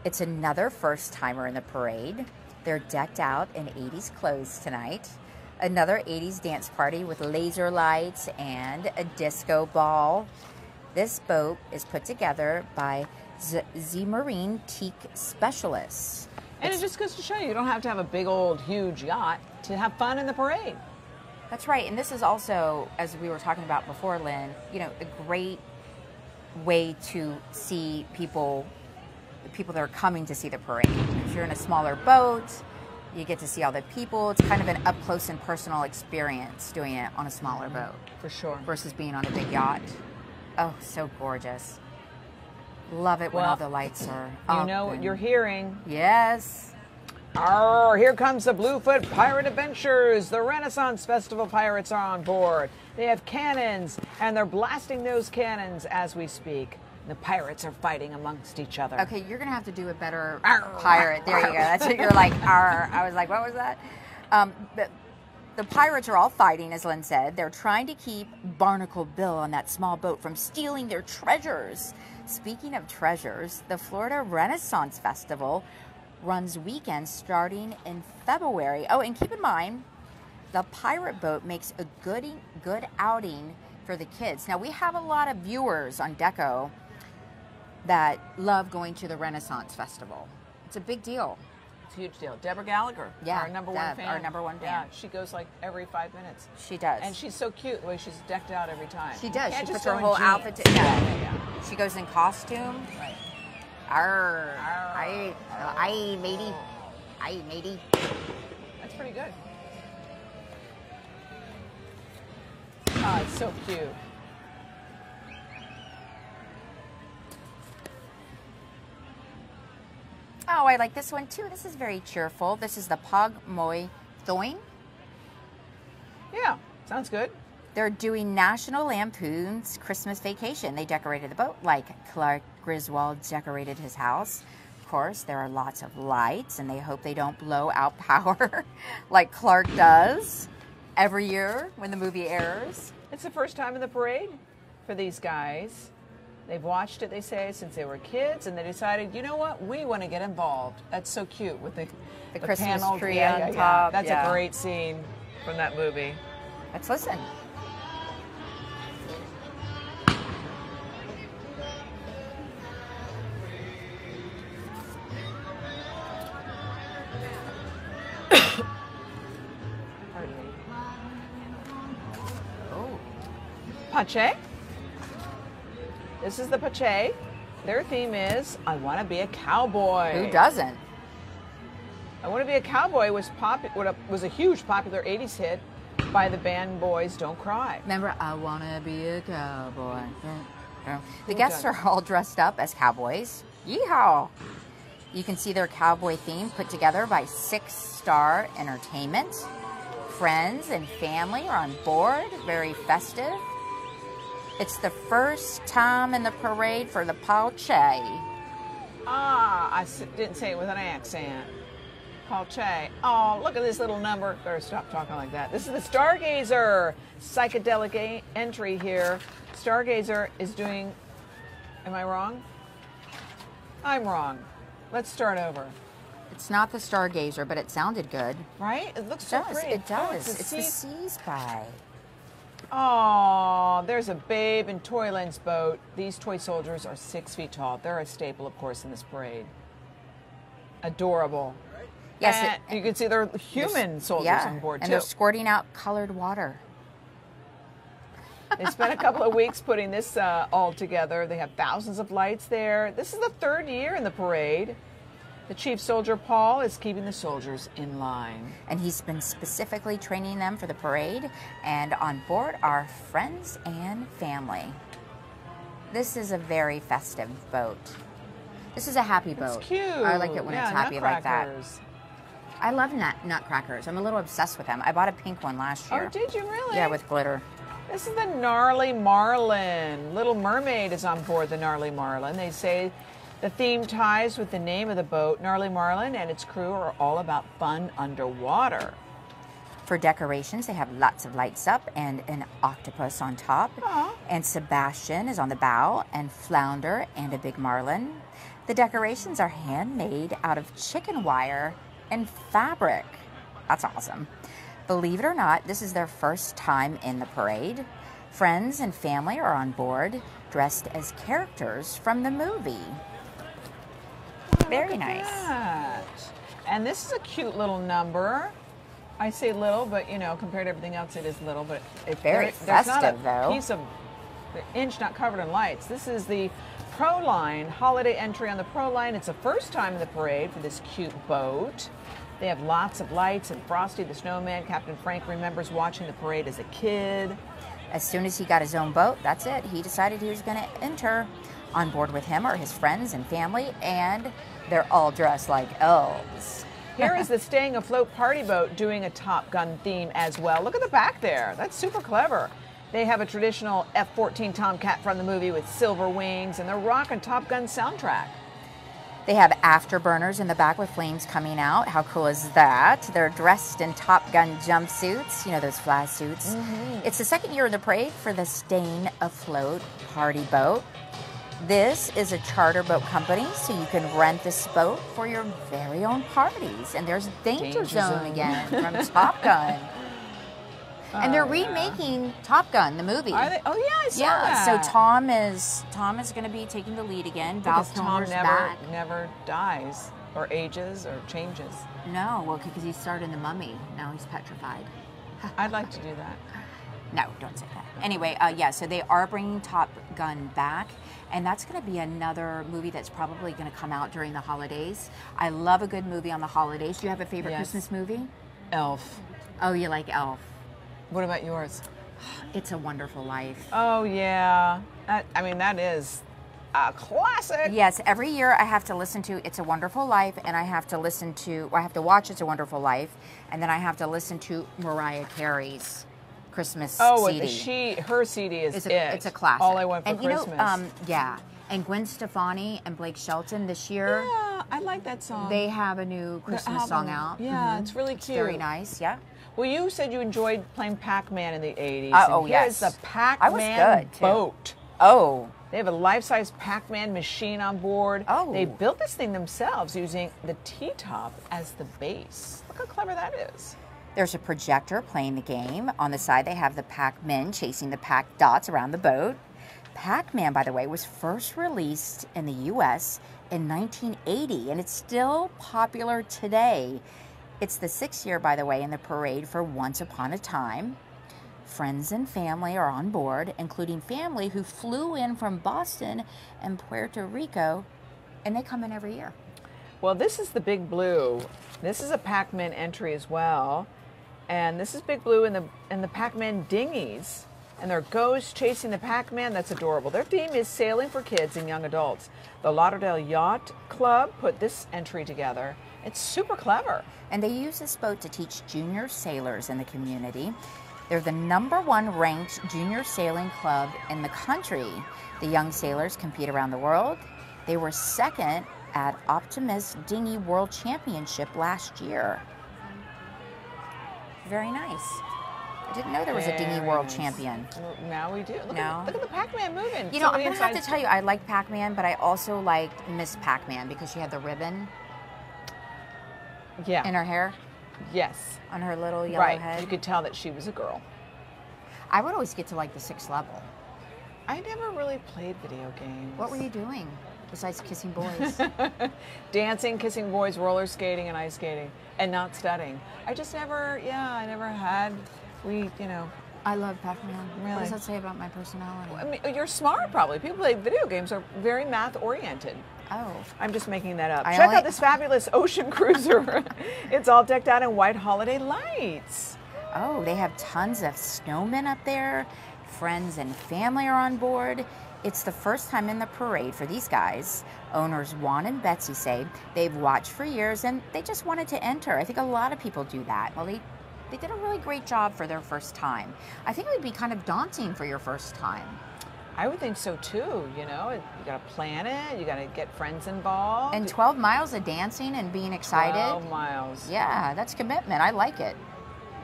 Speaker 3: It's another first-timer in the parade. They're decked out in 80s clothes tonight. Another 80s dance party with laser lights and a disco ball. This boat is put together by Z Marine Teak Specialists.
Speaker 2: And it just goes to show you don't have to have a big old huge yacht to have fun in the parade.
Speaker 3: That's right, and this is also, as we were talking about before, Lynn, you know, a great way to see the people that are coming to see the parade. If you're in a smaller boat, you get to see all the people. It's kind of an up close and personal experience doing it on a smaller boat.
Speaker 2: For sure.
Speaker 3: Versus being on a big yacht. Oh, so gorgeous. Love it when all the lights are up.
Speaker 2: You know what you're hearing.
Speaker 3: Yes.
Speaker 2: Arr, here comes the Bluefoot Pirate Adventures. The Renaissance Festival pirates are on board. They have cannons, and they're blasting those cannons as we speak. The pirates are fighting amongst each other.
Speaker 3: Okay, you're going to have to do a better pirate. There you go. That's what you're like, arr. I was like, what was that? The pirates are all fighting, as Lynn said. They're trying to keep Barnacle Bill on that small boat from stealing their treasures. Speaking of treasures, the Florida Renaissance Festival runs weekends starting in February. Oh, and keep in mind, the pirate boat makes a good outing for the kids. Now, we have a lot of viewers on Deco that love going to the Renaissance Festival. It's a big deal.
Speaker 2: It's a huge deal. Deborah Gallagher,
Speaker 3: yeah,
Speaker 2: our number one fan.
Speaker 3: Our number one fan.
Speaker 2: Yeah, she goes like every 5 minutes.
Speaker 3: She does.
Speaker 2: And she's so cute the way she's decked out every time.
Speaker 3: She does.
Speaker 2: She
Speaker 3: puts her whole outfit together.
Speaker 2: Yeah.
Speaker 3: She goes in costume.
Speaker 2: Right.
Speaker 3: Arr. Aye, matey. Aye, matey.
Speaker 2: That's pretty good. Oh, it's so cute.
Speaker 3: Oh, I like this one too. This is very cheerful. This is the Pog Moi Thoin.
Speaker 2: Yeah, sounds good.
Speaker 3: They're doing National Lampoon's Christmas Vacation. They decorated the boat like Clark Griswold decorated his house. Of course, there are lots of lights, and they hope they don't blow out power like Clark does every year when the movie airs.
Speaker 2: It's the first time in the parade for these guys. They've watched it, they say, since they were kids, and they decided, you know what, we want to get involved. That's so cute with the
Speaker 3: Christmas
Speaker 2: panel
Speaker 3: tree on top.
Speaker 2: That's a great scene from that movie.
Speaker 3: Let's listen.
Speaker 2: Pache. This is the Pache. Their theme is, I want to be a cowboy.
Speaker 3: Who doesn't?
Speaker 2: I Want to Be a Cowboy was a huge popular 80s hit by the band Boys Don't Cry.
Speaker 3: Remember, I want to be a cowboy. The guests are all dressed up as cowboys. Yeehaw! You can see their cowboy theme put together by 6 Star Entertainment. Friends and family are on board. Very festive. It's the first time in the parade for the Pauche.
Speaker 2: I didn't say it with an accent. Pauche. Oh, look at this little number. Better stop talking like that. This is the Stargazer psychedelic entry here. Stargazer is doing... Am I wrong? I'm wrong. Let's start over.
Speaker 3: It's not the Stargazer, but it sounded good.
Speaker 2: Right? It looks so pretty.
Speaker 3: It does.
Speaker 2: Oh,
Speaker 3: it's the Sea Spy.
Speaker 2: Oh, there's a Babe in Toyland's boat. These toy soldiers are 6 feet tall. They're a staple, of course, in this parade. Adorable.
Speaker 3: Yes.
Speaker 2: And you can see they're human soldiers on board, too.
Speaker 3: And they're squirting out colored water.
Speaker 2: They spent a couple of weeks putting this all together. They have thousands of lights there. This is the 3rd year in the parade. The chief soldier, Paul, is keeping the soldiers in line.
Speaker 3: And he's been specifically training them for the parade. And on board are friends and family. This is a very festive boat. This is a happy boat.
Speaker 2: It's cute.
Speaker 3: I like it when it's happy like that.
Speaker 2: Nutcrackers.
Speaker 3: I love nutcrackers. I'm a little obsessed with them. I bought a pink one last year.
Speaker 2: Oh, did you really?
Speaker 3: Yeah, with glitter.
Speaker 2: This is the Gnarly Marlin. Little Mermaid is on board the Gnarly Marlin. They say the theme ties with the name of the boat. Gnarly Marlin and its crew are all about fun underwater.
Speaker 3: For decorations, they have lots of lights up and an octopus on top.
Speaker 2: Aww.
Speaker 3: And Sebastian is on the bow, and Flounder and a big marlin. The decorations are handmade out of chicken wire and fabric. That's awesome. Believe it or not, this is their first time in the parade. Friends and family are on board, dressed as characters from the movie. Very nice.
Speaker 2: That. And this is a cute little number. I say little, but you know, compared to everything else, it is little. But
Speaker 3: Very
Speaker 2: there's not
Speaker 3: festive,
Speaker 2: a
Speaker 3: though.
Speaker 2: piece of the inch not covered in lights. This is the Pro Line holiday entry on the Pro Line. It's the first time in the parade for this cute boat. They have lots of lights, and Frosty the Snowman, Captain Frank, remembers watching the parade as a kid.
Speaker 3: As soon as he got his own boat, that's it. He decided he was going to enter. On board with him are his friends and family, and they're all dressed like elves.
Speaker 2: Here is the Staying Afloat party boat doing a Top Gun theme as well. Look at the back there. That's super clever. They have a traditional F-14 Tomcat from the movie with silver wings, and they're rocking Top Gun soundtrack.
Speaker 3: They have afterburners in the back with flames coming out. How cool is that? They're dressed in Top Gun jumpsuits, you know, those fly suits. It's the 2nd year of the parade for the Staying Afloat party boat. This is a charter boat company, so you can rent this boat for your very own parties. And there's Danger Zone again from Top Gun. And they're remaking Top Gun, the movie.
Speaker 2: Are they? Oh yeah, I saw that.
Speaker 3: So Tom is going to be taking the lead again. Val
Speaker 2: Because Tom
Speaker 3: Kilmer's back.
Speaker 2: never dies or ages or changes.
Speaker 3: No, well, because he starred in The Mummy. Now he's petrified.
Speaker 2: I'd like to do that.
Speaker 3: No, don't say that. Anyway, yeah, so they are bringing Top Gun back, and that's going to be another movie that's probably going to come out during the holidays. I love a good movie on the holidays. Do you have a favorite Christmas movie?
Speaker 2: Elf.
Speaker 3: Oh, you like Elf.
Speaker 2: What about yours?
Speaker 3: It's a Wonderful Life.
Speaker 2: Oh yeah, that is a classic.
Speaker 3: Yes, every year I have to listen to It's a Wonderful Life, and I have to watch It's a Wonderful Life, and then I have to listen to Mariah Carey's Christmas CD.
Speaker 2: Her CD is
Speaker 3: It's a classic.
Speaker 2: All I Want for
Speaker 3: and
Speaker 2: Christmas.
Speaker 3: Yeah. And Gwen Stefani and Blake Shelton this year.
Speaker 2: Yeah, I like that song.
Speaker 3: They have a new Christmas song out.
Speaker 2: Yeah, it's really cute.
Speaker 3: It's very nice, yeah.
Speaker 2: Well, you said you enjoyed playing Pac-Man in the 80s.
Speaker 3: Oh, yes.
Speaker 2: Here's the
Speaker 3: I was
Speaker 2: Pac-Man
Speaker 3: good, too.
Speaker 2: boat.
Speaker 3: Oh.
Speaker 2: They have a life-size Pac-Man machine on board.
Speaker 3: Oh.
Speaker 2: They built this thing themselves using the T-top as the base. Look how clever that is.
Speaker 3: There's a projector playing the game. On the side, they have the Pac-Men chasing the Pac-Dots around the boat. Pac-Man, by the way, was first released in the U.S. in 1980, and it's still popular today. It's the 6th year, by the way, in the parade for Once Upon a Time. Friends and family are on board, including family who flew in from Boston and Puerto Rico, and they come in every year.
Speaker 2: Well, this is the Big Blue. This is a Pac-Man entry as well. And this is Big Blue in the Pac-Man dinghies. And they're ghosts chasing the Pac-Man. That's adorable. Their theme is sailing for kids and young adults. The Lauderdale Yacht Club put this entry together. It's super clever.
Speaker 3: And they use this boat to teach junior sailors in the community. They're the #1 ranked junior sailing club in the country. The young sailors compete around the world. They were second at Optimus Dinghy World Championship last year. Very nice. I didn't know there was a dinghy world champion.
Speaker 2: Well, now we do. Look
Speaker 3: No.
Speaker 2: at the Pac-Man moving.
Speaker 3: You know, I'm going to have to tell you, I like Pac-Man, but I also liked Miss Pac-Man because she had the ribbon in her hair,
Speaker 2: Yes.
Speaker 3: on her little yellow
Speaker 2: Right.
Speaker 3: head.
Speaker 2: You could tell that she was a girl.
Speaker 3: I would always get to like the 6th level.
Speaker 2: I never really played video games.
Speaker 3: What were you doing besides kissing boys?
Speaker 2: Dancing, kissing boys, roller skating, and ice skating, and not studying. I just never, I never had.
Speaker 3: I love Pac-Man.
Speaker 2: Really?
Speaker 3: What does that say about my personality?
Speaker 2: I mean, you're smart, probably. People play video games are very math-oriented.
Speaker 3: Oh.
Speaker 2: I'm just making that up.
Speaker 3: I
Speaker 2: Check
Speaker 3: only-
Speaker 2: out this fabulous ocean cruiser. It's all decked out in white holiday lights.
Speaker 3: Oh, they have tons of snowmen up there. Friends and family are on board. It's the first time in the parade for these guys. Owners Juan and Betsy say they've watched for years and they just wanted to enter. I think a lot of people do that. Well, they did a really great job for their first time. I think it would be kind of daunting for your first time.
Speaker 2: I would think so too. You got to plan it. You got to get friends involved.
Speaker 3: And 12 miles of dancing and being excited.
Speaker 2: 12 miles.
Speaker 3: Yeah, that's commitment. I like it.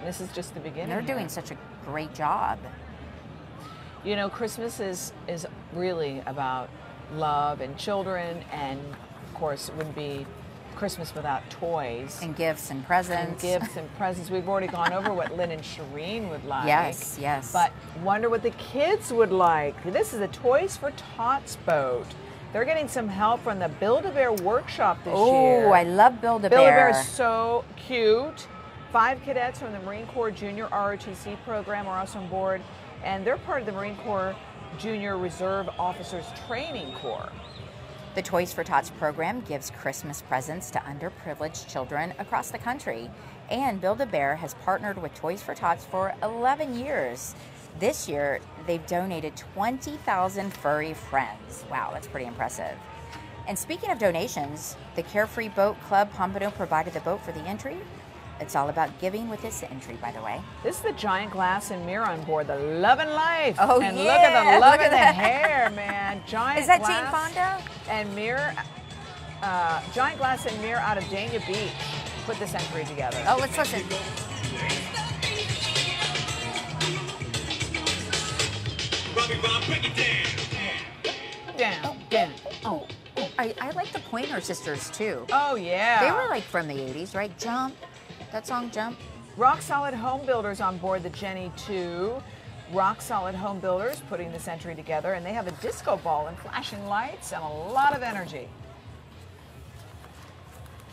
Speaker 2: This is just the beginning.
Speaker 3: They're
Speaker 2: here.
Speaker 3: doing such a great job.
Speaker 2: Christmas is really about love and children, and of course it wouldn't be Christmas without toys.
Speaker 3: And gifts and presents.
Speaker 2: We've already gone over what Lynn and Shireen would like.
Speaker 3: Yes, yes.
Speaker 2: But wonder what the kids would like. This is a Toys for Tots boat. They're getting some help from the Build-A-Bear workshop this year.
Speaker 3: Oh, I love Build-A-Bear.
Speaker 2: Build-A-Bear is so cute. 5 cadets from the Marine Corps Junior ROTC program are also on board, and they're part of the Marine Corps Junior Reserve Officers Training Corps.
Speaker 3: The Toys for Tots program gives Christmas presents to underprivileged children across the country. And Build-A-Bear has partnered with Toys for Tots for 11 years. This year, they've donated 20,000 furry friends. Wow, that's pretty impressive. And speaking of donations, the Carefree Boat Club Pompano provided the boat for the entry. It's all about giving with this entry, by the way.
Speaker 2: This is the giant glass and mirror on board, the Love and Life.
Speaker 3: Oh,
Speaker 2: and
Speaker 3: yeah.
Speaker 2: look at the love
Speaker 3: Look at
Speaker 2: in the
Speaker 3: that.
Speaker 2: hair, man. Giant
Speaker 3: Is that
Speaker 2: glass
Speaker 3: Jane Fonda?
Speaker 2: and mirror, giant glass and mirror out of Dania Beach. Put this entry together.
Speaker 3: Oh, let's listen.
Speaker 2: Down.
Speaker 3: Oh, I like the Pointer Sisters, too.
Speaker 2: Oh, yeah.
Speaker 3: They were like from the 80s, right? Jump. That song, Jump.
Speaker 2: Rock Solid Home Builders on board the Jenny 2. Rock Solid Home Builders putting this entry together, and they have a disco ball and flashing lights and a lot of energy.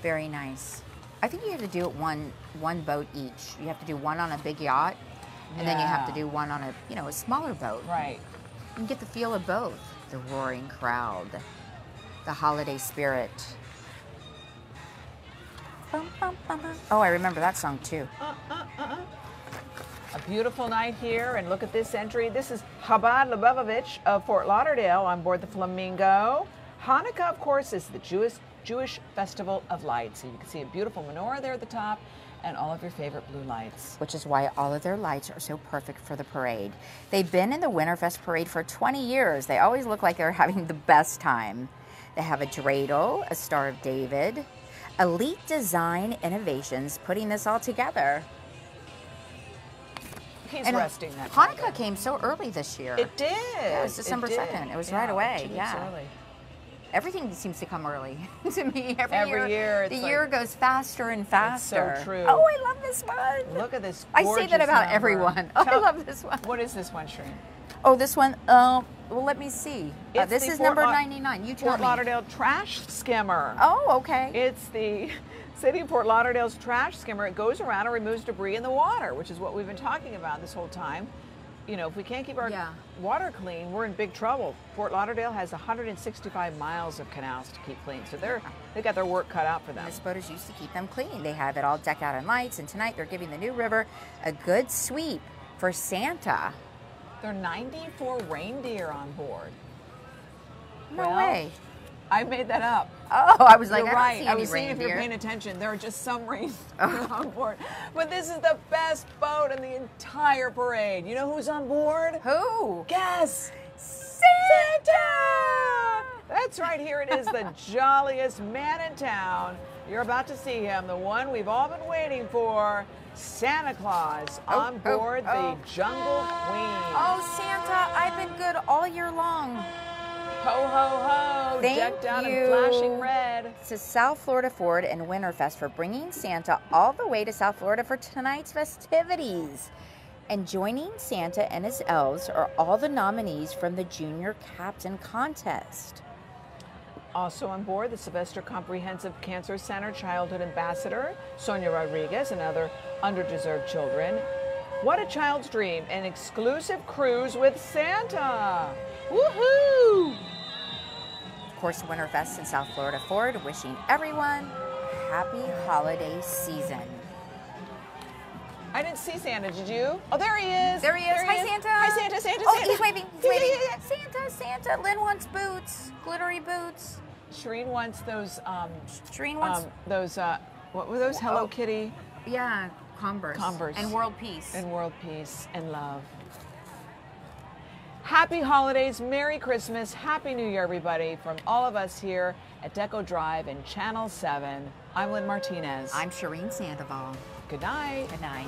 Speaker 3: Very nice. I think you have to do it one boat each. You have to do one on a big yacht, and then you have to do one on a smaller boat.
Speaker 2: Right.
Speaker 3: And get the feel of both. The roaring crowd, the holiday spirit. Bum, bum, bum, bum. Oh, I remember that song too.
Speaker 2: A beautiful night here, and look at this entry. This is Chabad Lubavitch of Fort Lauderdale on board the Flamingo. Hanukkah, of course, is the Jewish festival of lights. So you can see a beautiful menorah there at the top and all of your favorite blue lights.
Speaker 3: Which is why all of their lights are so perfect for the parade. They've been in the Winterfest parade for 20 years. They always look like they're having the best time. They have a dreidel, a Star of David, Elite Design Innovations putting this all together.
Speaker 2: He's
Speaker 3: And
Speaker 2: resting that.
Speaker 3: Hanukkah came so early this year.
Speaker 2: It did.
Speaker 3: Yeah, it was December 2nd. It was right away.
Speaker 2: 2 weeks
Speaker 3: Yeah.
Speaker 2: early.
Speaker 3: Everything seems to come early to me.
Speaker 2: Every year,
Speaker 3: the
Speaker 2: it's
Speaker 3: year
Speaker 2: like-
Speaker 3: goes faster and faster.
Speaker 2: so true.
Speaker 3: Oh, I love this one.
Speaker 2: Look at this
Speaker 3: I say
Speaker 2: gorgeous
Speaker 3: that about
Speaker 2: number.
Speaker 3: everyone. Oh, I
Speaker 2: Tell-
Speaker 3: love this one.
Speaker 2: What is this one, Shireen?
Speaker 3: Oh, this one. Well, let me see.
Speaker 2: It's
Speaker 3: This
Speaker 2: the
Speaker 3: is
Speaker 2: Fort
Speaker 3: number
Speaker 2: Lau-
Speaker 3: 99. You tell
Speaker 2: Fort
Speaker 3: me.
Speaker 2: Lauderdale trash skimmer.
Speaker 3: Oh, okay.
Speaker 2: It's the City of Fort Lauderdale's trash skimmer. It goes around and removes debris in the water, which is what we've been talking about this whole time. you know, if we can't keep our
Speaker 3: Yeah.
Speaker 2: water clean, we're in big trouble. Fort Lauderdale has 165 miles of canals to keep clean, so they got their work cut out for them.
Speaker 3: This boat is used to keep them clean. They have it all decked out in lights, and tonight they're giving the new river a good sweep for Santa.
Speaker 2: There are 94 reindeer on board.
Speaker 3: No
Speaker 2: Well,
Speaker 3: way.
Speaker 2: I made that up.
Speaker 3: Oh, I was like,
Speaker 2: You're
Speaker 3: I
Speaker 2: right.
Speaker 3: don't see
Speaker 2: I
Speaker 3: any
Speaker 2: was seeing if you're
Speaker 3: reindeer.
Speaker 2: paying attention. There are just some reindeer on board. But this is the best boat in the entire parade. You know who's on board?
Speaker 3: Who?
Speaker 2: Guess.
Speaker 3: Santa!
Speaker 2: That's right, here it is, the jolliest man in town. You're about to see him, the one we've all been waiting for, Santa Claus on board the Jungle Queen.
Speaker 3: Oh, Santa, I've been good all year long.
Speaker 2: Ho, ho, ho,
Speaker 3: Thank
Speaker 2: decked out in
Speaker 3: you
Speaker 2: flashing red.
Speaker 3: to South Florida Ford and Winterfest for bringing Santa all the way to South Florida for tonight's festivities. And joining Santa and his elves are all the nominees from the Junior Captain Contest.
Speaker 2: Also on board, the Sylvester Comprehensive Cancer Center Childhood Ambassador, Sonia Rodriguez, and other underdeserved children. What a child's dream, an exclusive cruise with Santa. Woohoo!
Speaker 3: Of course, Winterfest and South Florida Ford wishing everyone a happy holiday season.
Speaker 2: I didn't see Santa, did you? Oh, there he is.
Speaker 3: There he is. Hi, Santa.
Speaker 2: Hi, Santa, Santa,
Speaker 3: Oh,
Speaker 2: Santa.
Speaker 3: he's waving. He's
Speaker 2: Yeah,
Speaker 3: waving.
Speaker 2: yeah, yeah.
Speaker 3: Santa. Lynn wants boots. Glittery boots.
Speaker 2: Shireen wants those,
Speaker 3: Shireen wants,
Speaker 2: what were those? Hello Kitty
Speaker 3: yeah, Converse.
Speaker 2: Converse.
Speaker 3: And world peace.
Speaker 2: and world peace and love. Happy holidays, Merry Christmas, Happy New Year, everybody, from all of us here at Deco Drive and Channel 7. I'm Lynn Martinez.
Speaker 3: I'm Shireen Sandoval.
Speaker 2: Good night.
Speaker 3: Good night.